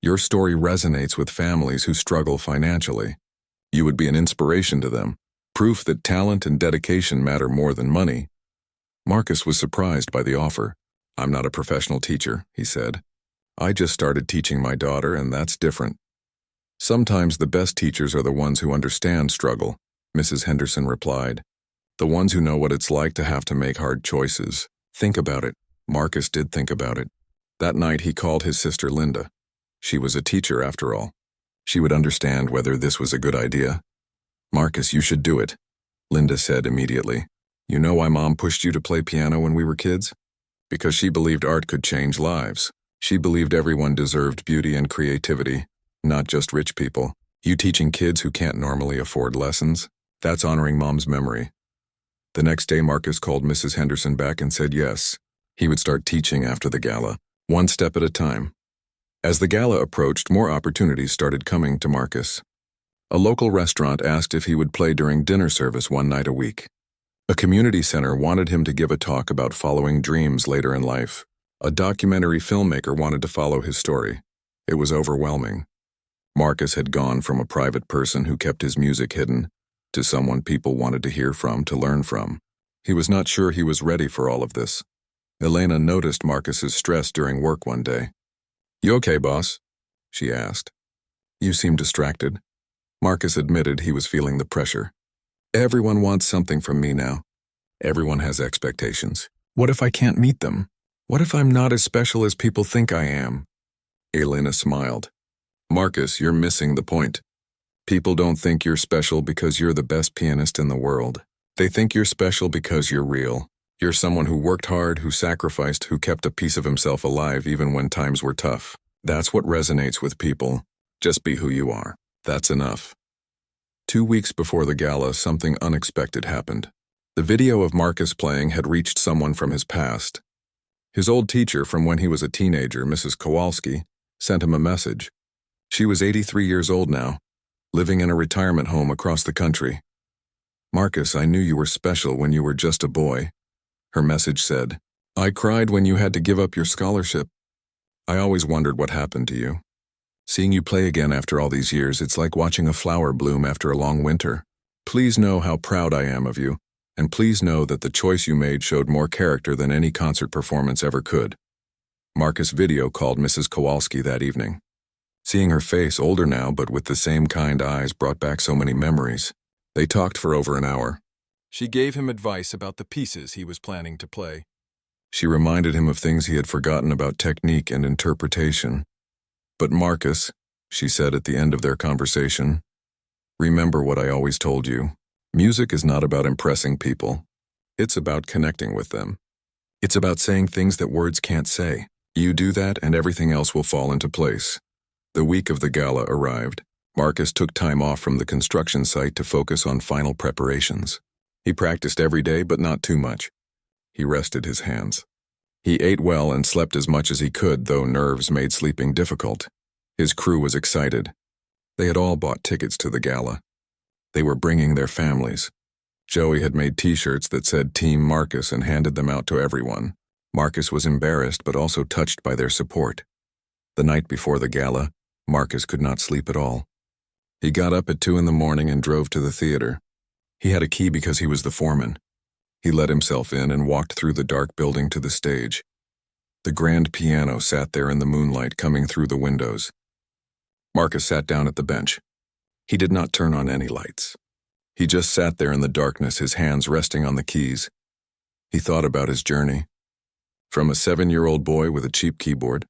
Your story resonates with families who struggle financially. You would be an inspiration to them, proof that talent and dedication matter more than money." Marcus was surprised by the offer. "I'm not a professional teacher," he said. "I just started teaching my daughter, and that's different." "Sometimes the best teachers are the ones who understand struggle," Mrs. Henderson replied. "The ones who know what it's like to have to make hard choices. Think about it." Marcus did think about it. That night he called his sister Linda. She was a teacher after all. She would understand whether this was a good idea. "Marcus, you should do it," Linda said immediately. "You know why Mom pushed you to play piano when we were kids? Because she believed art could change lives. She believed everyone deserved beauty and creativity, not just rich people. You teaching kids who can't normally afford lessons? That's honoring Mom's memory." The next day, Marcus called Mrs. Henderson back and said yes, he would start teaching after the gala, one step at a time. As the gala approached, more opportunities started coming to Marcus. A local restaurant asked if he would play during dinner service one night a week. A community center wanted him to give a talk about following dreams later in life. A documentary filmmaker wanted to follow his story. It was overwhelming. Marcus had gone from a private person who kept his music hidden to someone people wanted to hear from, to learn from. He was not sure he was ready for all of this. Elena noticed Marcus's stress during work one day. "You okay, boss?" she asked. "You seem distracted." Marcus admitted he was feeling the pressure. "Everyone wants something from me now. Everyone has expectations. What if I can't meet them? What if I'm not as special as people think I am? Elena smiled. Marcus, you're missing the point. People don't think you're special because you're the best pianist in the world. They think you're special because you're real. You're someone who worked hard, who sacrificed, who kept a piece of himself alive even when times were tough. That's what resonates with people. Just be who you are. That's enough. 2 weeks before the gala, something unexpected happened. The video of Marcus playing had reached someone from his past. His old teacher from when he was a teenager, Mrs. Kowalski, sent him a message. She was 83 years old now, living in a retirement home across the country. Marcus, I knew you were special when you were just a boy. Her message said, I cried when you had to give up your scholarship. I always wondered what happened to you. Seeing you play again after all these years, it's like watching a flower bloom after a long winter. Please know how proud I am of you, and please know that the choice you made showed more character than any concert performance ever could. Marcus video called Mrs. Kowalski that evening. Seeing her face, older now but with the same kind eyes, brought back so many memories. They talked for over an hour. She gave him advice about the pieces he was planning to play. She reminded him of things he had forgotten about technique and interpretation. But Marcus, she said at the end of their conversation, remember what I always told you. Music is not about impressing people. It's about connecting with them. It's about saying things that words can't say. You do that and everything else will fall into place. The week of the gala arrived. Marcus took time off from the construction site to focus on final preparations. He practiced every day, but not too much. He rested his hands. He ate well and slept as much as he could, though nerves made sleeping difficult. His crew was excited. They had all bought tickets to the gala. They were bringing their families. Joey had made t-shirts that said Team Marcus and handed them out to everyone. Marcus was embarrassed but also touched by their support. The night before the gala, Marcus could not sleep at all. He got up at 2 a.m. and drove to the theater. He had a key because he was the foreman. He let himself in and walked through the dark building to the stage. The grand piano sat there in the moonlight coming through the windows. Marcus sat down at the bench. He did not turn on any lights. He just sat there in the darkness, his hands resting on the keys. He thought about his journey. From a 7-year-old boy with a cheap keyboard,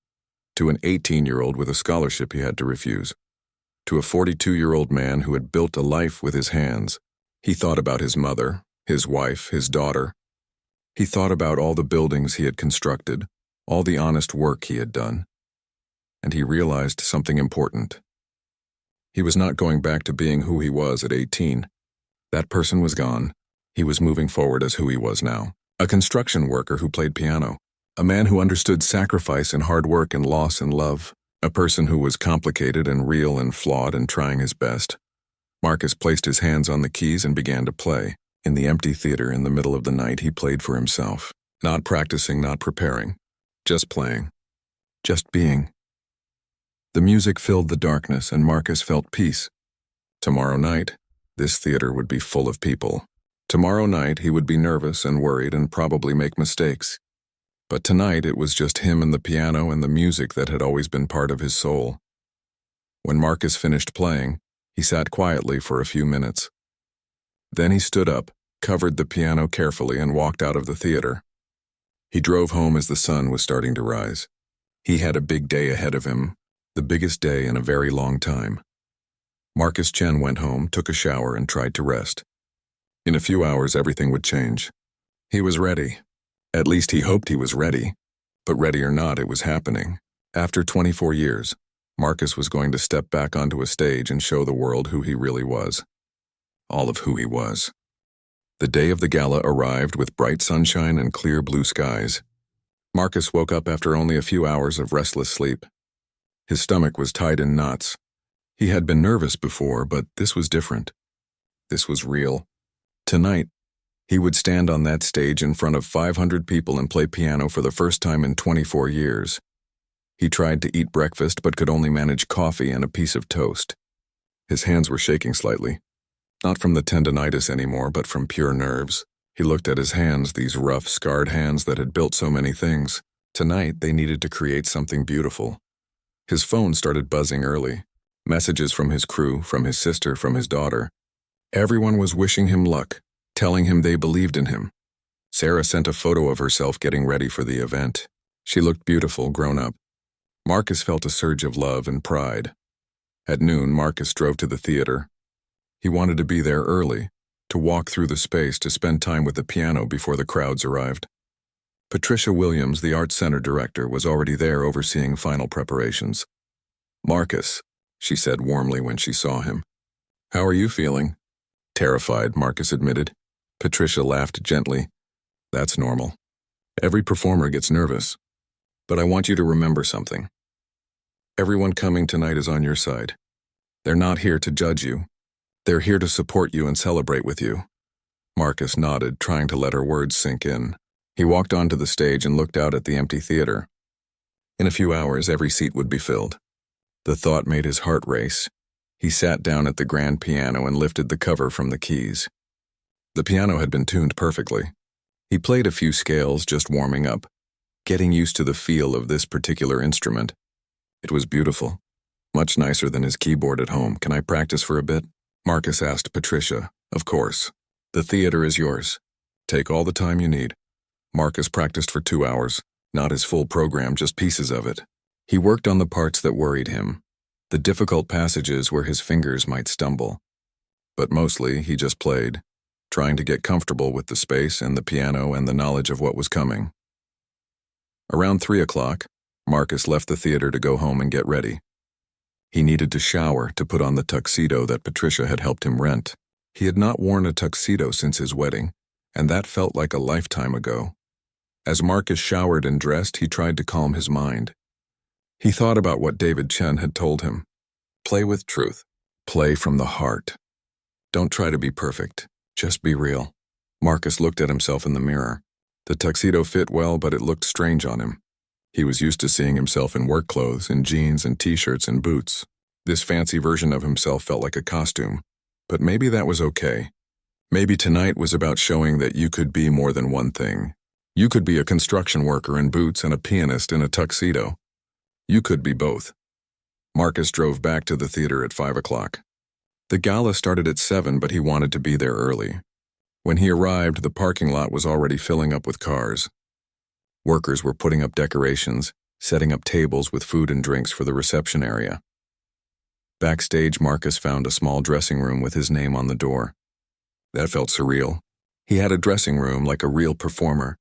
to an 18-year-old with a scholarship he had to refuse, to a 42-year-old man who had built a life with his hands. He thought about his mother, his wife, his daughter. He thought about all the buildings he had constructed, all the honest work he had done. And he realized something important. He was not going back to being who he was at 18. That person was gone. He was moving forward as who he was now. A construction worker who played piano. A man who understood sacrifice and hard work and loss and love. A person who was complicated and real and flawed and trying his best. Marcus placed his hands on the keys and began to play. In the empty theater in the middle of the night, he played for himself. Not practicing, not preparing. Just playing. Just being. The music filled the darkness and Marcus felt peace. Tomorrow night, this theater would be full of people. Tomorrow night, he would be nervous and worried and probably make mistakes. But tonight, it was just him and the piano and the music that had always been part of his soul. When Marcus finished playing, he sat quietly for a few minutes. Then he stood up, covered the piano carefully, and walked out of the theater. He drove home as the sun was starting to rise. He had a big day ahead of him, the biggest day in a very long time. Marcus Chen went home, took a shower, and tried to rest. In a few hours, everything would change. He was ready. At least he hoped he was ready. But ready or not, it was happening. After 24 years, Marcus was going to step back onto a stage and show the world who he really was. All of who he was. The day of the gala arrived with bright sunshine and clear blue skies. Marcus woke up after only a few hours of restless sleep. His stomach was tied in knots. He had been nervous before, but this was different. This was real. Tonight, he would stand on that stage in front of 500 people and play piano for the first time in 24 years. He tried to eat breakfast but could only manage coffee and a piece of toast. His hands were shaking slightly. Not from the tendinitis anymore, but from pure nerves. He looked at his hands, these rough, scarred hands that had built so many things. Tonight, they needed to create something beautiful. His phone started buzzing early. Messages from his crew, from his sister, from his daughter. Everyone was wishing him luck, telling him they believed in him. Sarah sent a photo of herself getting ready for the event. She looked beautiful, grown up. Marcus felt a surge of love and pride. At noon, Marcus drove to the theater. He wanted to be there early, to walk through the space to spend time with the piano before the crowds arrived. Patricia Williams, the Arts Center director, was already there overseeing final preparations. "Marcus," she said warmly when she saw him. "How are you feeling?" "Terrified," Marcus admitted. Patricia laughed gently. "That's normal. Every performer gets nervous. But I want you to remember something. Everyone coming tonight is on your side. They're not here to judge you. They're here to support you and celebrate with you." Marcus nodded, trying to let her words sink in. He walked onto the stage and looked out at the empty theater. In a few hours, every seat would be filled. The thought made his heart race. He sat down at the grand piano and lifted the cover from the keys. The piano had been tuned perfectly. He played a few scales, just warming up, getting used to the feel of this particular instrument. It was beautiful, much nicer than his keyboard at home. "Can I practice for a bit?" Marcus asked Patricia. "Of course. The theater is yours. Take all the time you need." Marcus practiced for 2 hours, not his full program, just pieces of it. He worked on the parts that worried him, the difficult passages where his fingers might stumble. But mostly, he just played, trying to get comfortable with the space and the piano and the knowledge of what was coming. Around 3 o'clock, Marcus left the theater to go home and get ready. He needed to shower to put on the tuxedo that Patricia had helped him rent. He had not worn a tuxedo since his wedding, and that felt like a lifetime ago. As Marcus showered and dressed, he tried to calm his mind. He thought about what David Chen had told him. Play with truth. Play from the heart. Don't try to be perfect. Just be real. Marcus looked at himself in the mirror. The tuxedo fit well, but it looked strange on him. He was used to seeing himself in work clothes, in jeans and t-shirts and boots. This fancy version of himself felt like a costume. But maybe that was okay. Maybe tonight was about showing that you could be more than one thing. You could be a construction worker in boots and a pianist in a tuxedo. You could be both. Marcus drove back to the theater at 5 o'clock. The gala started at 7, but he wanted to be there early. When he arrived, the parking lot was already filling up with cars. Workers were putting up decorations, setting up tables with food and drinks for the reception area. Backstage, Marcus found a small dressing room with his name on the door. That felt surreal. He had a dressing room like a real performer.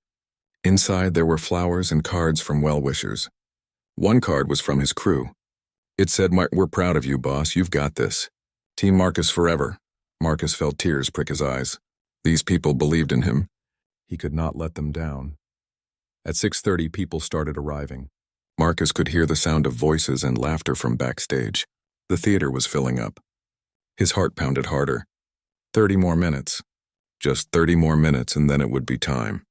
Inside, there were flowers and cards from well-wishers. One card was from his crew. It said, "We're proud of you, boss. You've got this. Team Marcus forever." Marcus felt tears prick his eyes. These people believed in him. He could not let them down. At 6:30, people started arriving. Marcus could hear the sound of voices and laughter from backstage. The theater was filling up. His heart pounded harder. 30 more minutes. Just 30 more minutes, and then it would be time.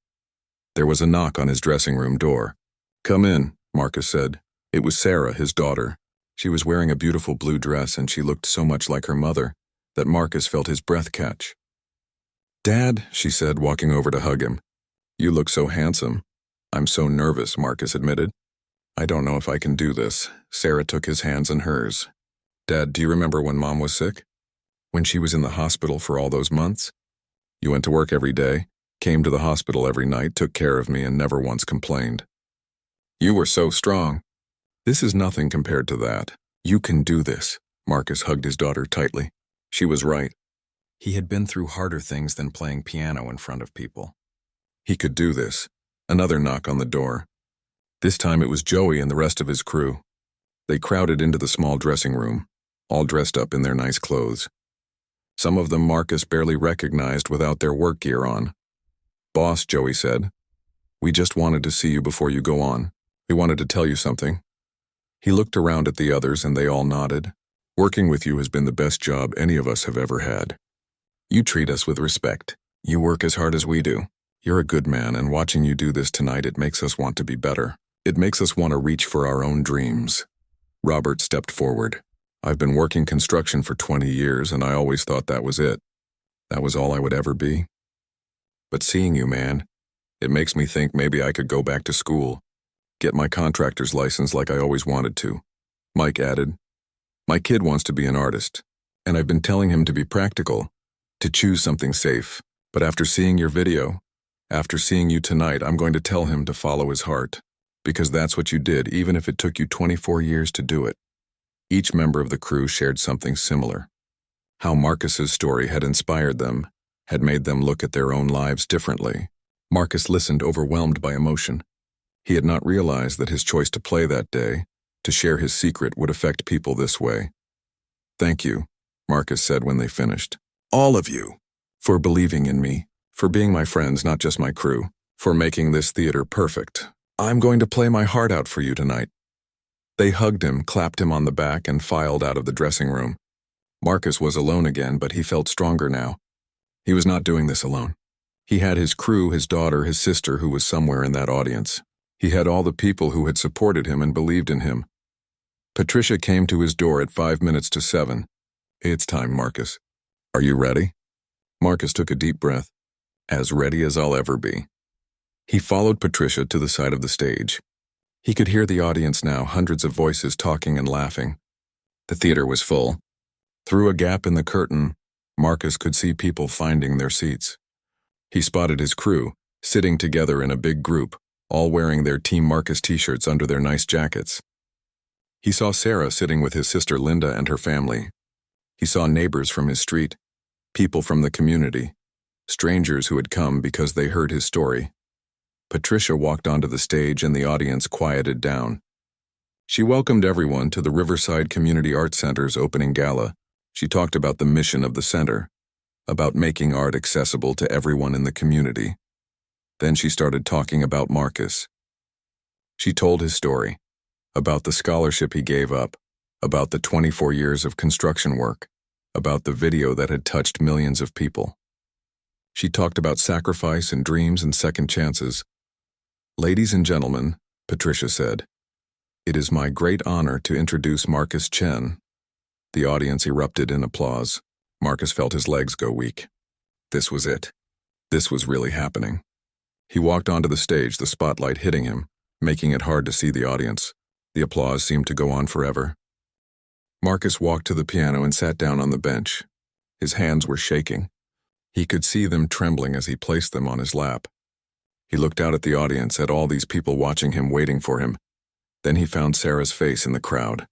There was a knock on his dressing room door. "Come in," Marcus said. It was Sarah, his daughter. She was wearing a beautiful blue dress, and she looked so much like her mother that Marcus felt his breath catch. "Dad," she said, walking over to hug him. "You look so handsome." "I'm so nervous," Marcus admitted. "I don't know if I can do this." Sarah took his hands in hers. "Dad, do you remember when Mom was sick? When she was in the hospital for all those months? You went to work every day, came to the hospital every night, took care of me, and never once complained. You were so strong. This is nothing compared to that. You can do this." Marcus hugged his daughter tightly. She was right. He had been through harder things than playing piano in front of people. He could do this. Another knock on the door. This time it was Joey and the rest of his crew. They crowded into the small dressing room, all dressed up in their nice clothes. Some of them Marcus barely recognized without their work gear on. "Boss," Joey said, "we just wanted to see you before you go on. We wanted to tell you something." He looked around at the others and they all nodded. "Working with you has been the best job any of us have ever had. You treat us with respect. You work as hard as we do. You're a good man, and watching you do this tonight, it makes us want to be better. It makes us want to reach for our own dreams." Robert stepped forward. "I've been working construction for 20 years, and I always thought that was it. That was all I would ever be. But seeing you, man, it makes me think maybe I could go back to school, get my contractor's license like I always wanted to." Mike added, "My kid wants to be an artist, and I've been telling him to be practical, to choose something safe. But after seeing your video, After seeing you tonight, I'm going to tell him to follow his heart. Because that's what you did, even if it took you 24 years to do it. Each member of the crew shared something similar. How Marcus's story had inspired them, had made them look at their own lives differently. Marcus listened, overwhelmed by emotion. He had not realized that his choice to play that day, to share his secret, would affect people this way. "Thank you," Marcus said when they finished. "All of you. For believing in me, for being my friends, not just my crew, for making this theater perfect. I'm going to play my heart out for you tonight." They hugged him, clapped him on the back, and filed out of the dressing room. Marcus was alone again, but he felt stronger now. He was not doing this alone. He had his crew, his daughter, his sister, who was somewhere in that audience. He had all the people who had supported him and believed in him. Patricia came to his door at 5 minutes to 7. "It's time, Marcus. Are you ready?" Marcus took a deep breath. "As ready as I'll ever be." He followed Patricia to the side of the stage. He could hear the audience now, hundreds of voices talking and laughing. The theater was full. Through a gap in the curtain, Marcus could see people finding their seats. He spotted his crew, sitting together in a big group, all wearing their Team Marcus t-shirts under their nice jackets. He saw Sarah sitting with his sister Linda and her family. He saw neighbors from his street, people from the community, strangers who had come because they heard his story. Patricia walked onto the stage and the audience quieted down. She welcomed everyone to the Riverside Community Arts Center's opening gala. She talked about the mission of the center, about making art accessible to everyone in the community. Then she started talking about Marcus. She told his story, about the scholarship he gave up, about the 24 years of construction work, about the video that had touched millions of people. She talked about sacrifice and dreams and second chances. "Ladies and gentlemen," Patricia said, "it is my great honor to introduce Marcus Chen." The audience erupted in applause. Marcus felt his legs go weak. This was it. This was really happening. He walked onto the stage, the spotlight hitting him, making it hard to see the audience. The applause seemed to go on forever. Marcus walked to the piano and sat down on the bench. His hands were shaking. He could see them trembling as he placed them on his lap. He looked out at the audience, at all these people watching him, waiting for him. Then he found Sarah's face in the crowd.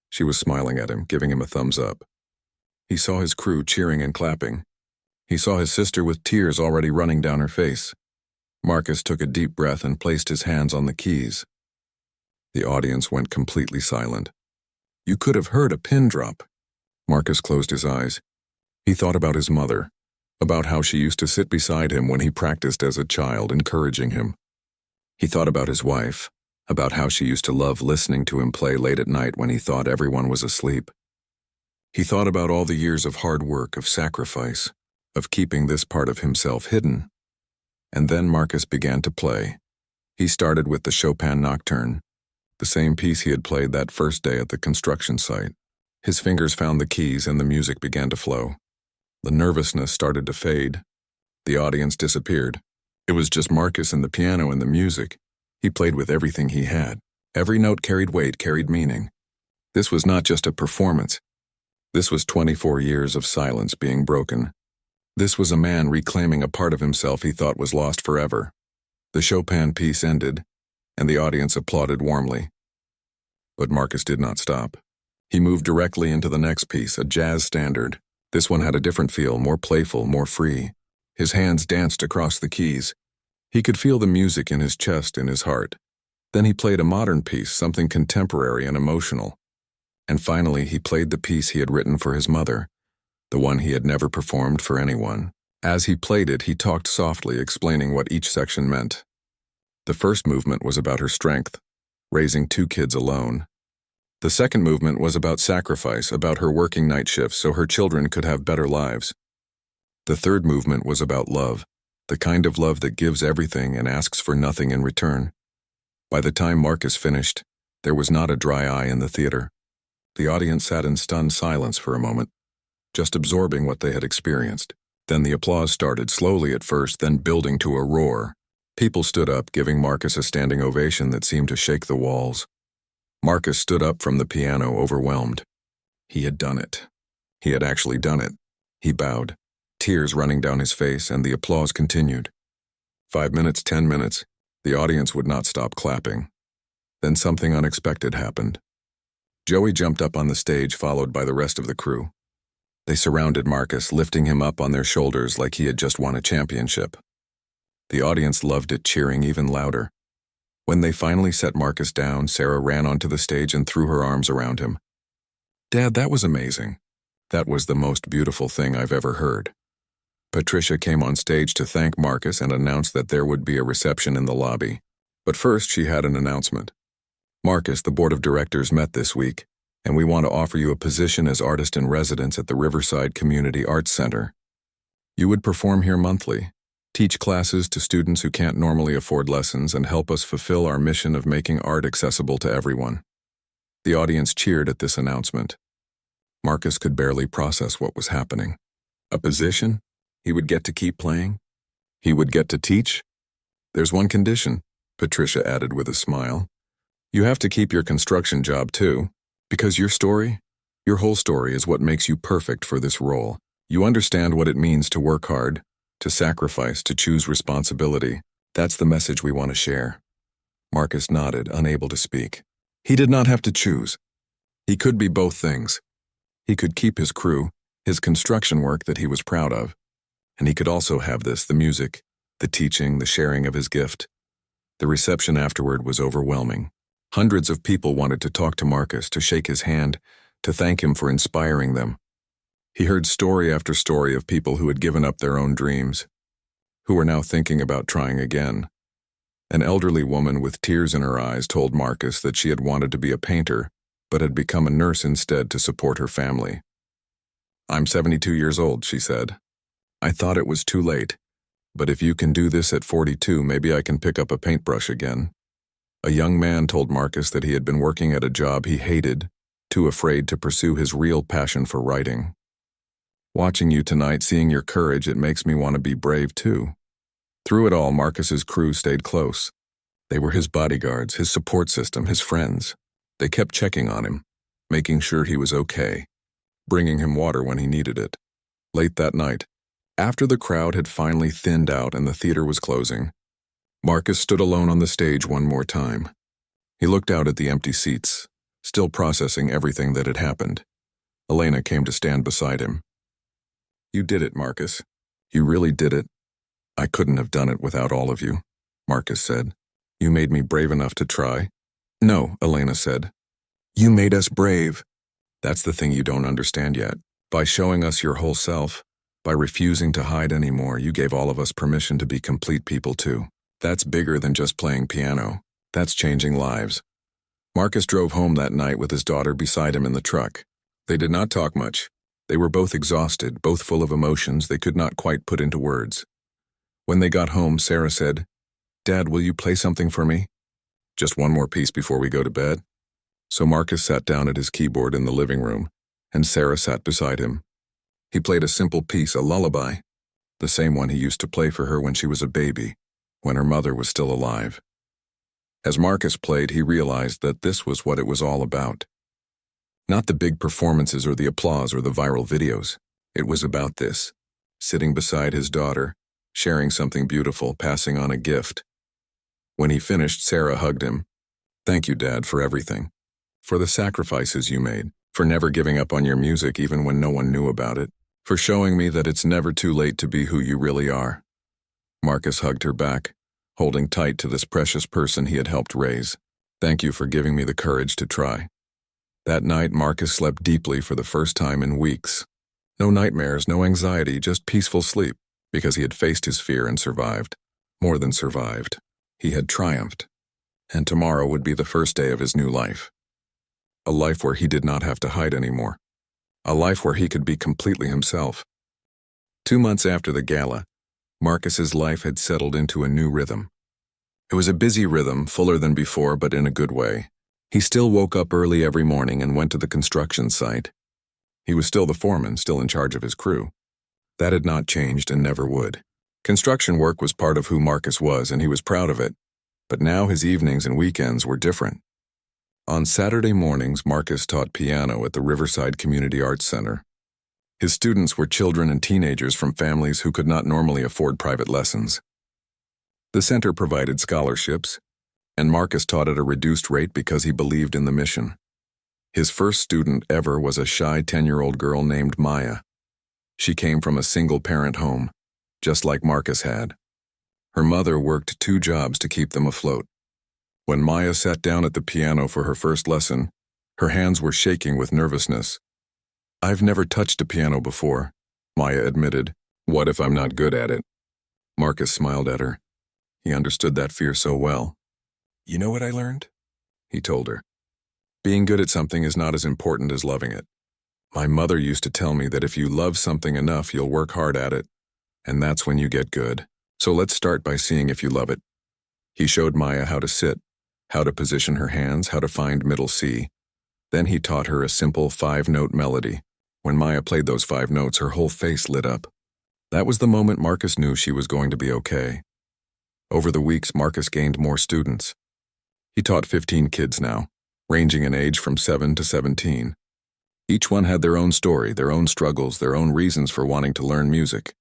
She was smiling at him, giving him a thumbs up. He saw his crew cheering and clapping. He saw his sister with tears already running down her face. Marcus took a deep breath and placed his hands on the keys. The audience went completely silent. You could have heard a pin drop. Marcus closed his eyes. He thought about his mother, about how she used to sit beside him when he practiced as a child, encouraging him. He thought about his wife, about how she used to love listening to him play late at night when he thought everyone was asleep. He thought about all the years of hard work, of sacrifice, of keeping this part of himself hidden. And then Marcus began to play. He started with the Chopin Nocturne, the same piece he had played that first day at the construction site. His fingers found the keys and the music began to flow. The nervousness started to fade. The audience disappeared. It was just Marcus and the piano and the music. He played with everything he had. Every note carried weight, carried meaning. This was not just a performance. This was 24 years of silence being broken. This was a man reclaiming a part of himself he thought was lost forever. The Chopin piece ended, and the audience applauded warmly. But Marcus did not stop. He moved directly into the next piece, a jazz standard. This one had a different feel, more playful, more free. His hands danced across the keys. He could feel the music in his chest, in his heart. Then he played a modern piece, something contemporary and emotional. And finally, he played the piece he had written for his mother, the one he had never performed for anyone. As he played it, he talked softly, explaining what each section meant. The first movement was about her strength, raising 2 kids alone. The second movement was about sacrifice, about her working night shifts so her children could have better lives. The third movement was about love, the kind of love that gives everything and asks for nothing in return. By the time Marcus finished, there was not a dry eye in the theater. The audience sat in stunned silence for a moment, just absorbing what they had experienced. Then the applause started, slowly at first, then building to a roar. People stood up, giving Marcus a standing ovation that seemed to shake the walls. Marcus stood up from the piano, overwhelmed. He had done it. He had actually done it. He bowed, tears running down his face, and the applause continued. 5 minutes, 10 minutes. The audience would not stop clapping. Then something unexpected happened. Joey jumped up on the stage, followed by the rest of the crew. They surrounded Marcus, lifting him up on their shoulders like he had just won a championship. The audience loved it, cheering even louder. When they finally set Marcus down, Sarah ran onto the stage and threw her arms around him. "Dad, that was amazing. That was the most beautiful thing I've ever heard." Patricia came on stage to thank Marcus and announced that there would be a reception in the lobby. But first, she had an announcement. "Marcus, the board of directors met this week, and we want to offer you a position as artist in residence at the Riverside Community Arts Center. You would perform here monthly, teach classes to students who can't normally afford lessons, and help us fulfill our mission of making art accessible to everyone." The audience cheered at this announcement. Marcus could barely process what was happening. A position? He would get to keep playing? He would get to teach? "There's one condition," Patricia added with a smile. "You have to keep your construction job too, because your whole story is what makes you perfect for this role. You understand what it means to work hard, to sacrifice, to choose responsibility. That's the message we want to share." Marcus nodded, unable to speak. He did not have to choose. He could be both things. He could keep his crew, his construction work that he was proud of, and he could also have this, the music, the teaching, the sharing of his gift. The reception afterward was overwhelming. Hundreds of people wanted to talk to Marcus, to shake his hand, to thank him for inspiring them. He heard story after story of people who had given up their own dreams, who were now thinking about trying again. An elderly woman with tears in her eyes told Marcus that she had wanted to be a painter, but had become a nurse instead to support her family. "I'm 72 years old," she said. "I thought it was too late, but if you can do this at 42, maybe I can pick up a paintbrush again." A young man told Marcus that he had been working at a job he hated, too afraid to pursue his real passion for writing. "Watching you tonight, seeing your courage, it makes me want to be brave too." Through it all, Marcus's crew stayed close. They were his bodyguards, his support system, his friends. They kept checking on him, making sure he was okay, bringing him water when he needed it. Late that night, after the crowd had finally thinned out and the theater was closing, Marcus stood alone on the stage one more time. He looked out at the empty seats, still processing everything that had happened. Elena came to stand beside him. "You did it, Marcus. You really did it. I couldn't have done it without all of you," Marcus said. "You made me brave enough to try." "No," Elena said. "You made us brave. That's the thing you don't understand yet. By showing us your whole self, by refusing to hide anymore, you gave all of us permission to be complete people too. That's bigger than just playing piano. That's changing lives." Marcus drove home that night with his daughter beside him in the truck. They did not talk much. They were both exhausted, both full of emotions they could not quite put into words. When they got home, Sarah said, "Dad, will you play something for me? Just one more piece before we go to bed?" So Marcus sat down at his keyboard in the living room, and Sarah sat beside him. He played a simple piece, a lullaby, the same one he used to play for her when she was a baby, when her mother was still alive. As Marcus played, he realized that this was what it was all about. Not the big performances or the applause or the viral videos. It was about this, sitting beside his daughter, sharing something beautiful, passing on a gift. When he finished, Sarah hugged him. "Thank you, Dad, for everything. For the sacrifices you made, for never giving up on your music even when no one knew about it, for showing me that it's never too late to be who you really are." Marcus hugged her back, holding tight to this precious person he had helped raise. "Thank you for giving me the courage to try." That night, Marcus slept deeply for the first time in weeks. No nightmares, no anxiety, just peaceful sleep, because he had faced his fear and survived. More than survived. He had triumphed. And tomorrow would be the first day of his new life. A life where he did not have to hide anymore. A life where he could be completely himself. 2 months after the gala, Marcus's life had settled into a new rhythm. It was a busy rhythm, fuller than before, but in a good way. He still woke up early every morning and went to the construction site. He was still the foreman, still in charge of his crew. That had not changed and never would. Construction work was part of who Marcus was, and he was proud of it. But now his evenings and weekends were different. On Saturday mornings, Marcus taught piano at the Riverside Community Arts Center. His students were children and teenagers from families who could not normally afford private lessons. The center provided scholarships, and Marcus taught at a reduced rate because he believed in the mission. His first student ever was a shy 10-year-old girl named Maya. She came from a single-parent home, just like Marcus had. Her mother worked 2 jobs to keep them afloat. When Maya sat down at the piano for her first lesson, her hands were shaking with nervousness. "I've never touched a piano before," Maya admitted. "What if I'm not good at it?" Marcus smiled at her. He understood that fear so well. "You know what I learned?" he told her. "Being good at something is not as important as loving it. My mother used to tell me that if you love something enough, you'll work hard at it, and that's when you get good. So let's start by seeing if you love it." He showed Maya how to sit, how to position her hands, how to find middle C. Then he taught her a simple 5-note melody. When Maya played those 5 notes, her whole face lit up. That was the moment Marcus knew she was going to be okay. Over the weeks, Marcus gained more students. He taught 15 kids now, ranging in age from 7 to 17. Each one had their own story, their own struggles, their own reasons for wanting to learn music.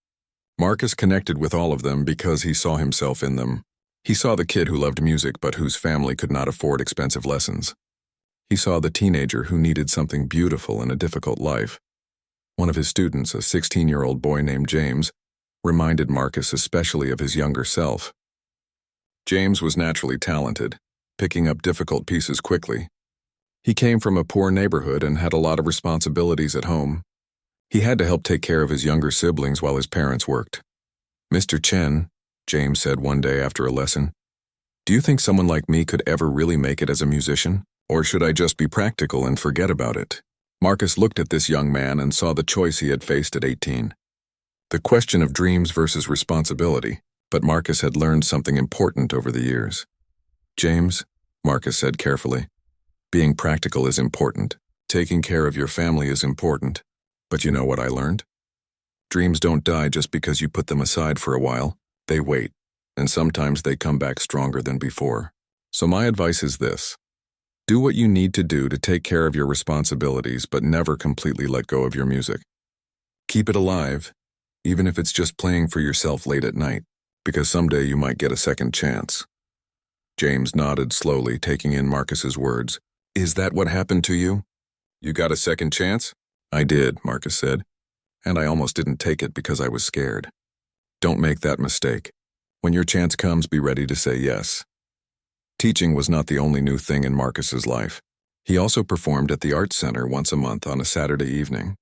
Marcus connected with all of them because he saw himself in them. He saw the kid who loved music but whose family could not afford expensive lessons. He saw the teenager who needed something beautiful in a difficult life. One of his students, a 16-year-old boy named James, reminded Marcus especially of his younger self. James was naturally talented, picking up difficult pieces quickly. He came from a poor neighborhood and had a lot of responsibilities at home. He had to help take care of his younger siblings while his parents worked. "Mr. Chen," James said one day after a lesson, "do you think someone like me could ever really make it as a musician? Or should I just be practical and forget about it?" Marcus looked at this young man and saw the choice he had faced at 18. The question of dreams versus responsibility, but Marcus had learned something important over the years. "James," Marcus said carefully, "being practical is important. Taking care of your family is important. But you know what I learned? Dreams don't die just because you put them aside for a while. They wait, and sometimes they come back stronger than before. So my advice is this. Do what you need to do to take care of your responsibilities, but never completely let go of your music. Keep it alive, even if it's just playing for yourself late at night, because someday you might get a second chance." James nodded slowly, taking in Marcus's words. "Is that what happened to you? You got a second chance?" "I did," Marcus said, "and I almost didn't take it because I was scared." Don't make that mistake. When your chance comes, be ready to say yes. Teaching was not the only new thing in Marcus's life. He also performed at the Arts Center once a month on a Saturday evening.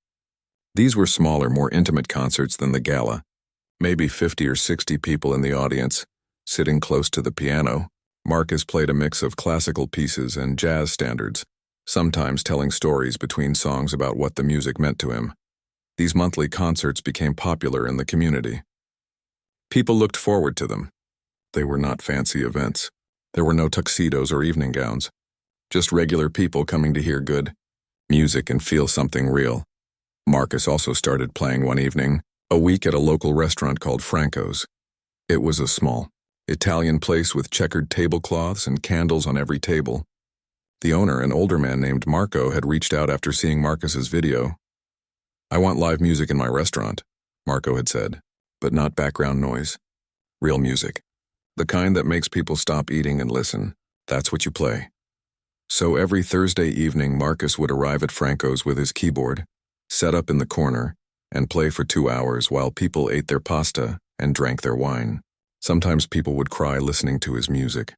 These were smaller, more intimate concerts than the gala. Maybe 50 or 60 people in the audience, sitting close to the piano. Marcus played a mix of classical pieces and jazz standards, sometimes telling stories between songs about what the music meant to him. These monthly concerts became popular in the community. People looked forward to them. They were not fancy events. There were no tuxedos or evening gowns, just regular people coming to hear good music and feel something real. Marcus also started playing one evening, a week at a local restaurant called Franco's. It was a small, Italian place with checkered tablecloths and candles on every table. The owner, an older man named Marco, had reached out after seeing Marcus's video. "I want live music in my restaurant," Marco had said, "but not background noise. Real music. The kind that makes people stop eating and listen. That's what you play." So every Thursday evening, Marcus would arrive at Franco's with his keyboard, set up in the corner, and play for 2 hours while people ate their pasta and drank their wine. Sometimes people would cry listening to his music.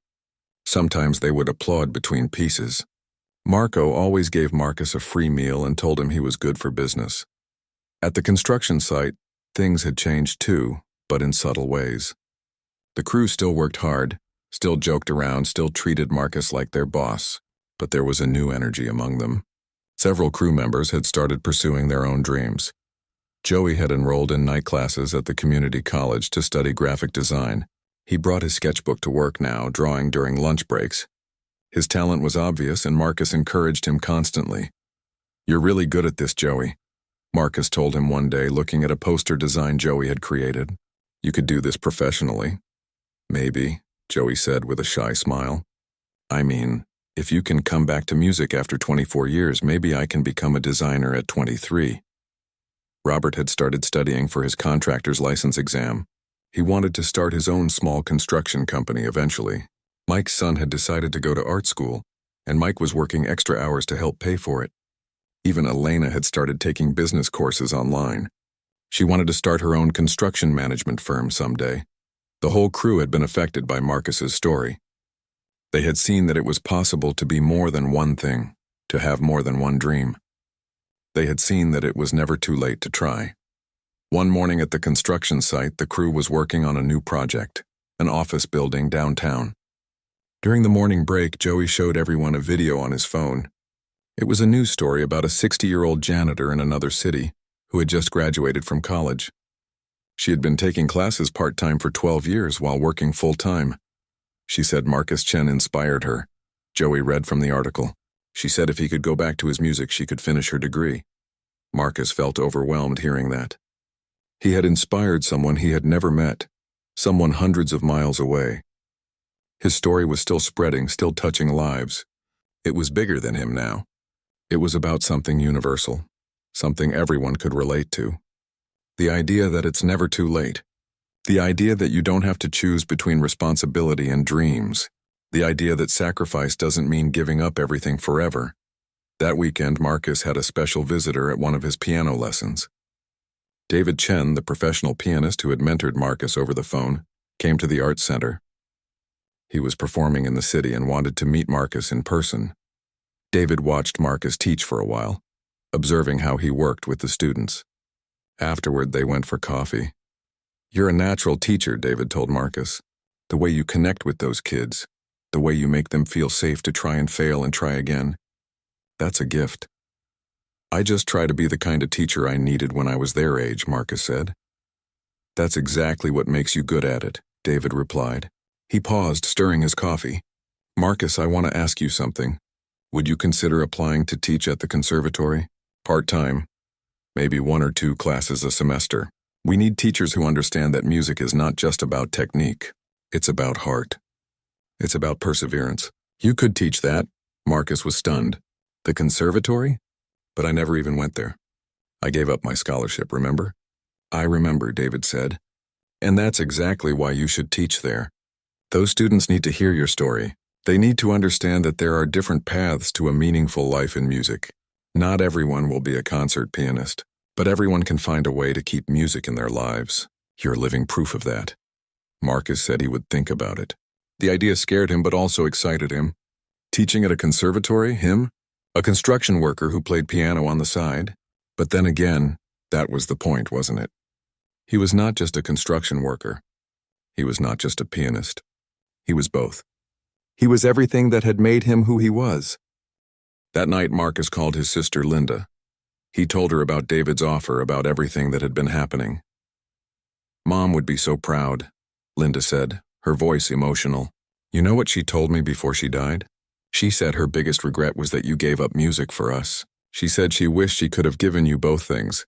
Sometimes they would applaud between pieces. Marco always gave Marcus a free meal and told him he was good for business. At the construction site, things had changed too, but in subtle ways. The crew still worked hard, still joked around, still treated Marcus like their boss, but there was a new energy among them. Several crew members had started pursuing their own dreams. Joey had enrolled in night classes at the community college to study graphic design. He brought his sketchbook to work now, drawing during lunch breaks. His talent was obvious, and Marcus encouraged him constantly. "You're really good at this, Joey," Marcus told him one day, looking at a poster design Joey had created. "You could do this professionally." "Maybe," Joey said with a shy smile. "I mean, if you can come back to music after 24 years, maybe I can become a designer at 23. Robert had started studying for his contractor's license exam. He wanted to start his own small construction company eventually. Mike's son had decided to go to art school, and Mike was working extra hours to help pay for it. Even Elena had started taking business courses online. She wanted to start her own construction management firm someday. The whole crew had been affected by Marcus's story. They had seen that it was possible to be more than one thing, to have more than one dream. They had seen that it was never too late to try. One morning at the construction site, the crew was working on a new project, an office building downtown. During the morning break, Joey showed everyone a video on his phone. It was a news story about a 60-year-old janitor in another city who had just graduated from college. She had been taking classes part-time for 12 years while working full-time. She said Marcus Chen inspired her. Joey read from the article. She said if he could go back to his music, she could finish her degree. Marcus felt overwhelmed hearing that. He had inspired someone he had never met, someone hundreds of miles away. His story was still spreading, still touching lives. It was bigger than him now. It was about something universal, something everyone could relate to. The idea that it's never too late. The idea that you don't have to choose between responsibility and dreams. The idea that sacrifice doesn't mean giving up everything forever. That weekend, Marcus had a special visitor at one of his piano lessons. David Chen, the professional pianist who had mentored Marcus over the phone, came to the art center. He was performing in the city and wanted to meet Marcus in person. David watched Marcus teach for a while, observing how he worked with the students. Afterward, they went for coffee. "You're a natural teacher," David told Marcus. "The way you connect with those kids, the way you make them feel safe to try and fail and try again. That's a gift." "I just try to be the kind of teacher I needed when I was their age," Marcus said. "That's exactly what makes you good at it," David replied. He paused, stirring his coffee. "Marcus, I want to ask you something. Would you consider applying to teach at the conservatory? Part-time. Maybe 1 or 2 classes a semester. We need teachers who understand that music is not just about technique. It's about heart. It's about perseverance." "You could teach that." Marcus was stunned. "The conservatory? But I never even went there. I gave up my scholarship, remember?" "I remember," David said. "And that's exactly why you should teach there. Those students need to hear your story. They need to understand that there are different paths to a meaningful life in music. Not everyone will be a concert pianist, but everyone can find a way to keep music in their lives. You're living proof of that." Marcus said he would think about it. The idea scared him but also excited him. Teaching at a conservatory, him? A construction worker who played piano on the side? But then again, that was the point, wasn't it? He was not just a construction worker. He was not just a pianist. He was both. He was everything that had made him who he was. That night, Marcus called his sister Linda. He told her about David's offer, about everything that had been happening. "Mom would be so proud," Linda said, her voice emotional. "You know what she told me before she died? She said her biggest regret was that you gave up music for us. She said she wished she could have given you both things."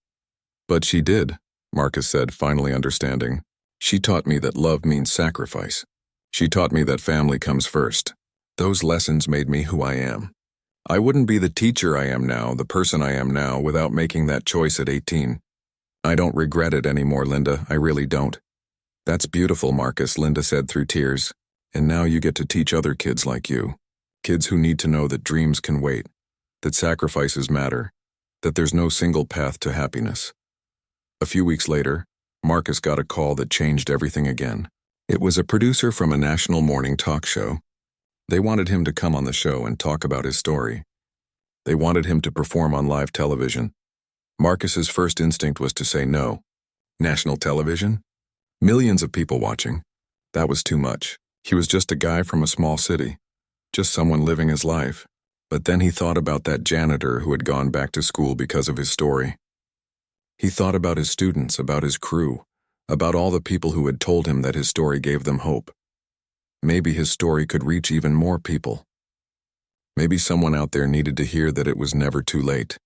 "But she did," Marcus said, finally understanding. "She taught me that love means sacrifice. She taught me that family comes first. Those lessons made me who I am. I wouldn't be the teacher I am now, the person I am now, without making that choice at 18. I don't regret it anymore, Linda, I really don't." "That's beautiful, Marcus," Linda said through tears. "And now you get to teach other kids like you. Kids who need to know that dreams can wait, that sacrifices matter, that there's no single path to happiness." A few weeks later, Marcus got a call that changed everything again. It was a producer from a national morning talk show. They wanted him to come on the show and talk about his story. They wanted him to perform on live television. Marcus's first instinct was to say no. National television? Millions of people watching. That was too much. He was just a guy from a small city. Just someone living his life. But then he thought about that janitor who had gone back to school because of his story. He thought about his students, about his crew, about all the people who had told him that his story gave them hope. Maybe his story could reach even more people. Maybe someone out there needed to hear that it was never too late,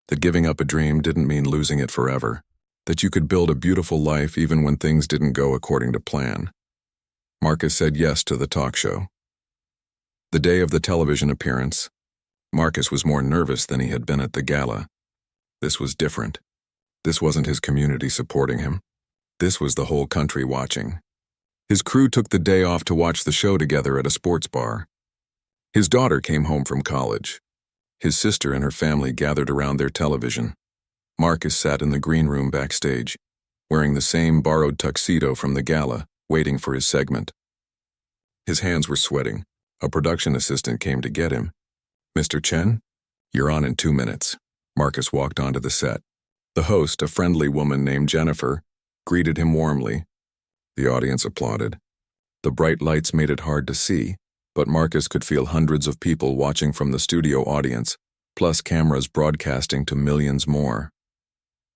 that giving up a dream didn't mean losing it forever, that you could build a beautiful life even when things didn't go according to plan. Marcus said yes to the talk show. The day of the television appearance, Marcus was more nervous than he had been at the gala. This was different. This wasn't his community supporting him. This was the whole country watching. His crew took the day off to watch the show together at a sports bar. His daughter came home from college. His sister and her family gathered around their television. Marcus sat in the green room backstage, wearing the same borrowed tuxedo from the gala, waiting for his segment. His hands were sweating. A production assistant came to get him. "Mr. Chen, you're on in 2 minutes." Marcus walked onto the set. The host, a friendly woman named Jennifer, greeted him warmly. The audience applauded. The bright lights made it hard to see, but Marcus could feel hundreds of people watching from the studio audience, plus cameras broadcasting to millions more.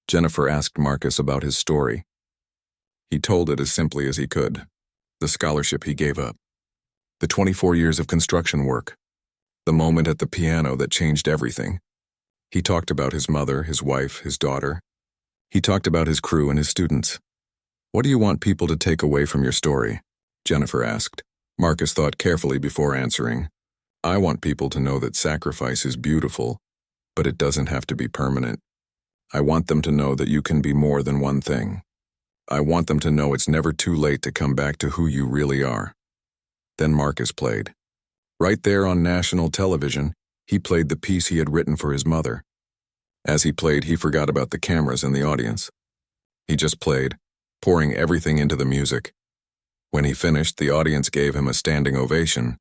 Jennifer asked Marcus about his story. He told it as simply as he could. The scholarship he gave up. The 24 years of construction work. The moment at the piano that changed everything. He talked about his mother, his wife, his daughter. He talked about his crew and his students. "What do you want people to take away from your story?" Jennifer asked. Marcus thought carefully before answering. "I want people to know that sacrifice is beautiful, but it doesn't have to be permanent. I want them to know that you can be more than one thing. I want them to know it's never too late to come back to who you really are." Then Marcus played. Right there on national television, he played the piece he had written for his mother. As he played, he forgot about the cameras and the audience. He just played, pouring everything into the music. When he finished, the audience gave him a standing ovation.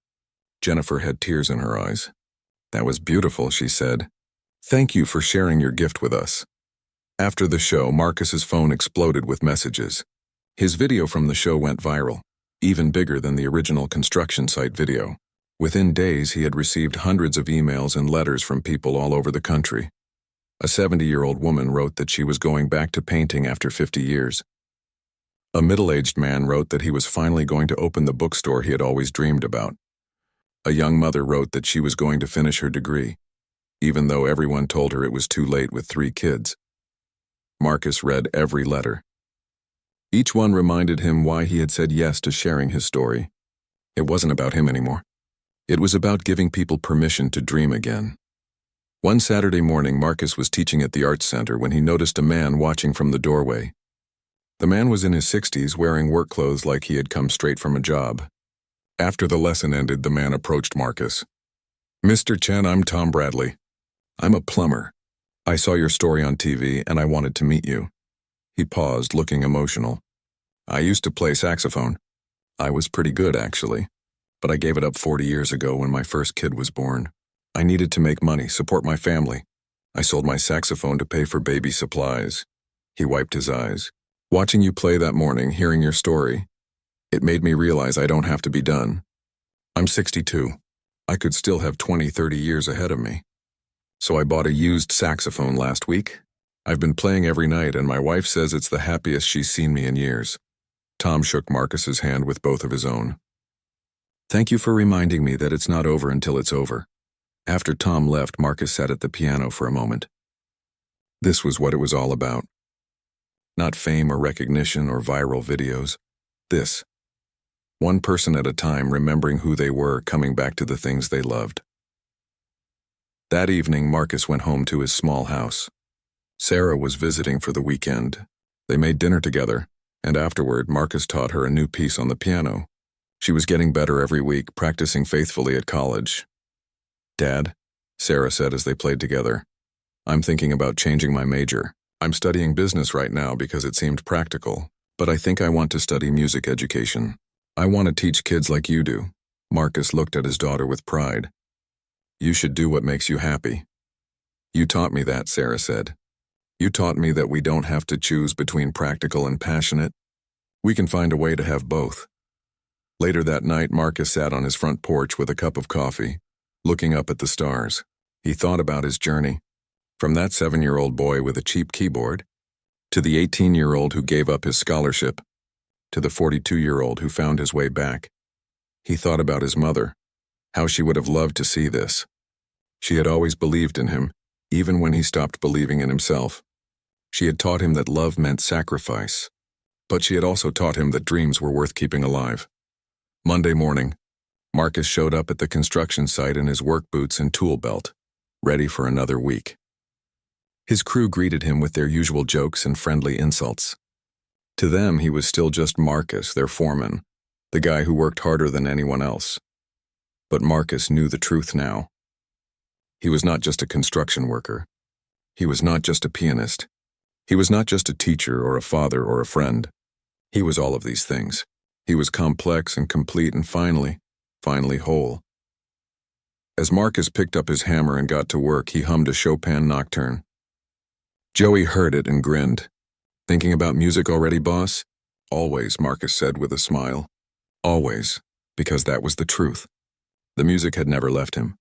Jennifer had tears in her eyes. "That was beautiful," she said. "Thank you for sharing your gift with us." After the show, Marcus's phone exploded with messages. His video from the show went viral, even bigger than the original construction site video. Within days, he had received hundreds of emails and letters from people all over the country. A 70-year-old woman wrote that she was going back to painting after 50 years. A middle-aged man wrote that he was finally going to open the bookstore he had always dreamed about. A young mother wrote that she was going to finish her degree, even though everyone told her it was too late with 3 kids. Marcus read every letter. Each one reminded him why he had said yes to sharing his story. It wasn't about him anymore. It was about giving people permission to dream again. One Saturday morning, Marcus was teaching at the Arts Center when he noticed a man watching from the doorway. The man was in his 60s, wearing work clothes like he had come straight from a job. After the lesson ended, the man approached Marcus. "Mr. Chen, I'm Tom Bradley. I'm a plumber. I saw your story on TV and I wanted to meet you." He paused, looking emotional. "I used to play saxophone. I was pretty good, actually. But I gave it up 40 years ago when my first kid was born. I needed to make money, support my family. I sold my saxophone to pay for baby supplies." He wiped his eyes. "Watching you play that morning, hearing your story, it made me realize I don't have to be done. I'm 62. I could still have 20, 30 years ahead of me. So I bought a used saxophone last week. I've been playing every night and my wife says it's the happiest she's seen me in years." Tom shook Marcus's hand with both of his own. "Thank you for reminding me that it's not over until it's over." After Tom left, Marcus sat at the piano for a moment. This was what it was all about. Not fame or recognition or viral videos. This. One person at a time, remembering who they were, coming back to the things they loved. That evening, Marcus went home to his small house. Sarah was visiting for the weekend. They made dinner together, and afterward, Marcus taught her a new piece on the piano. She was getting better every week, practicing faithfully at college. "Dad," Sarah said as they played together, "I'm thinking about changing my major. I'm studying business right now because it seemed practical, but I think I want to study music education. I want to teach kids like you do." Marcus looked at his daughter with pride. "You should do what makes you happy." "You taught me that," Sarah said. "You taught me that we don't have to choose between practical and passionate. We can find a way to have both." Later that night, Marcus sat on his front porch with a cup of coffee, looking up at the stars. He thought about his journey. From that 7-year-old boy with a cheap keyboard, to the 18-year-old who gave up his scholarship, to the 42-year-old who found his way back. He thought about his mother, how she would have loved to see this. She had always believed in him, even when he stopped believing in himself. She had taught him that love meant sacrifice, but she had also taught him that dreams were worth keeping alive. Monday morning, Marcus showed up at the construction site in his work boots and tool belt, ready for another week. His crew greeted him with their usual jokes and friendly insults. To them, he was still just Marcus, their foreman, the guy who worked harder than anyone else. But Marcus knew the truth now. He was not just a construction worker. He was not just a pianist. He was not just a teacher or a father or a friend. He was all of these things. He was complex and complete and finally whole. As Marcus picked up his hammer and got to work, he hummed a Chopin nocturne. Joey heard it and grinned. "Thinking about music already, boss?" "Always," Marcus said with a smile. Always, because that was the truth. The music had never left him.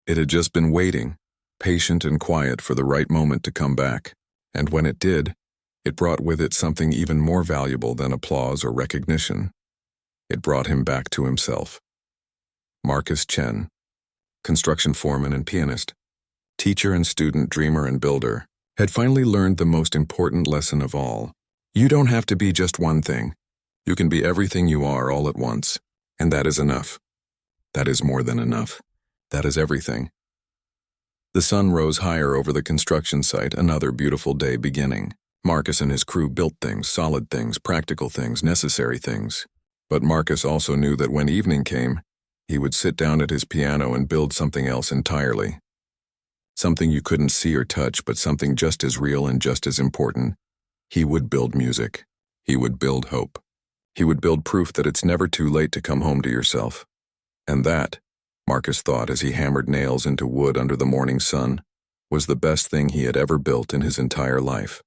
It had just been waiting, patient and quiet for the right moment to come back. And when it did, it brought with it something even more valuable than applause or recognition. It brought him back to himself. Marcus Chen, construction foreman and pianist, teacher and student, dreamer and builder, had finally learned the most important lesson of all. You don't have to be just one thing. You can be everything you are all at once, and that is enough. That is more than enough. That is everything. The sun rose higher over the construction site, another beautiful day beginning. Marcus and his crew built things, solid things, practical things, necessary things. But Marcus also knew that when evening came, he would sit down at his piano and build something else entirely. Something you couldn't see or touch, but something just as real and just as important. He would build music. He would build hope. He would build proof that it's never too late to come home to yourself. And that, Marcus thought as he hammered nails into wood under the morning sun, was the best thing he had ever built in his entire life.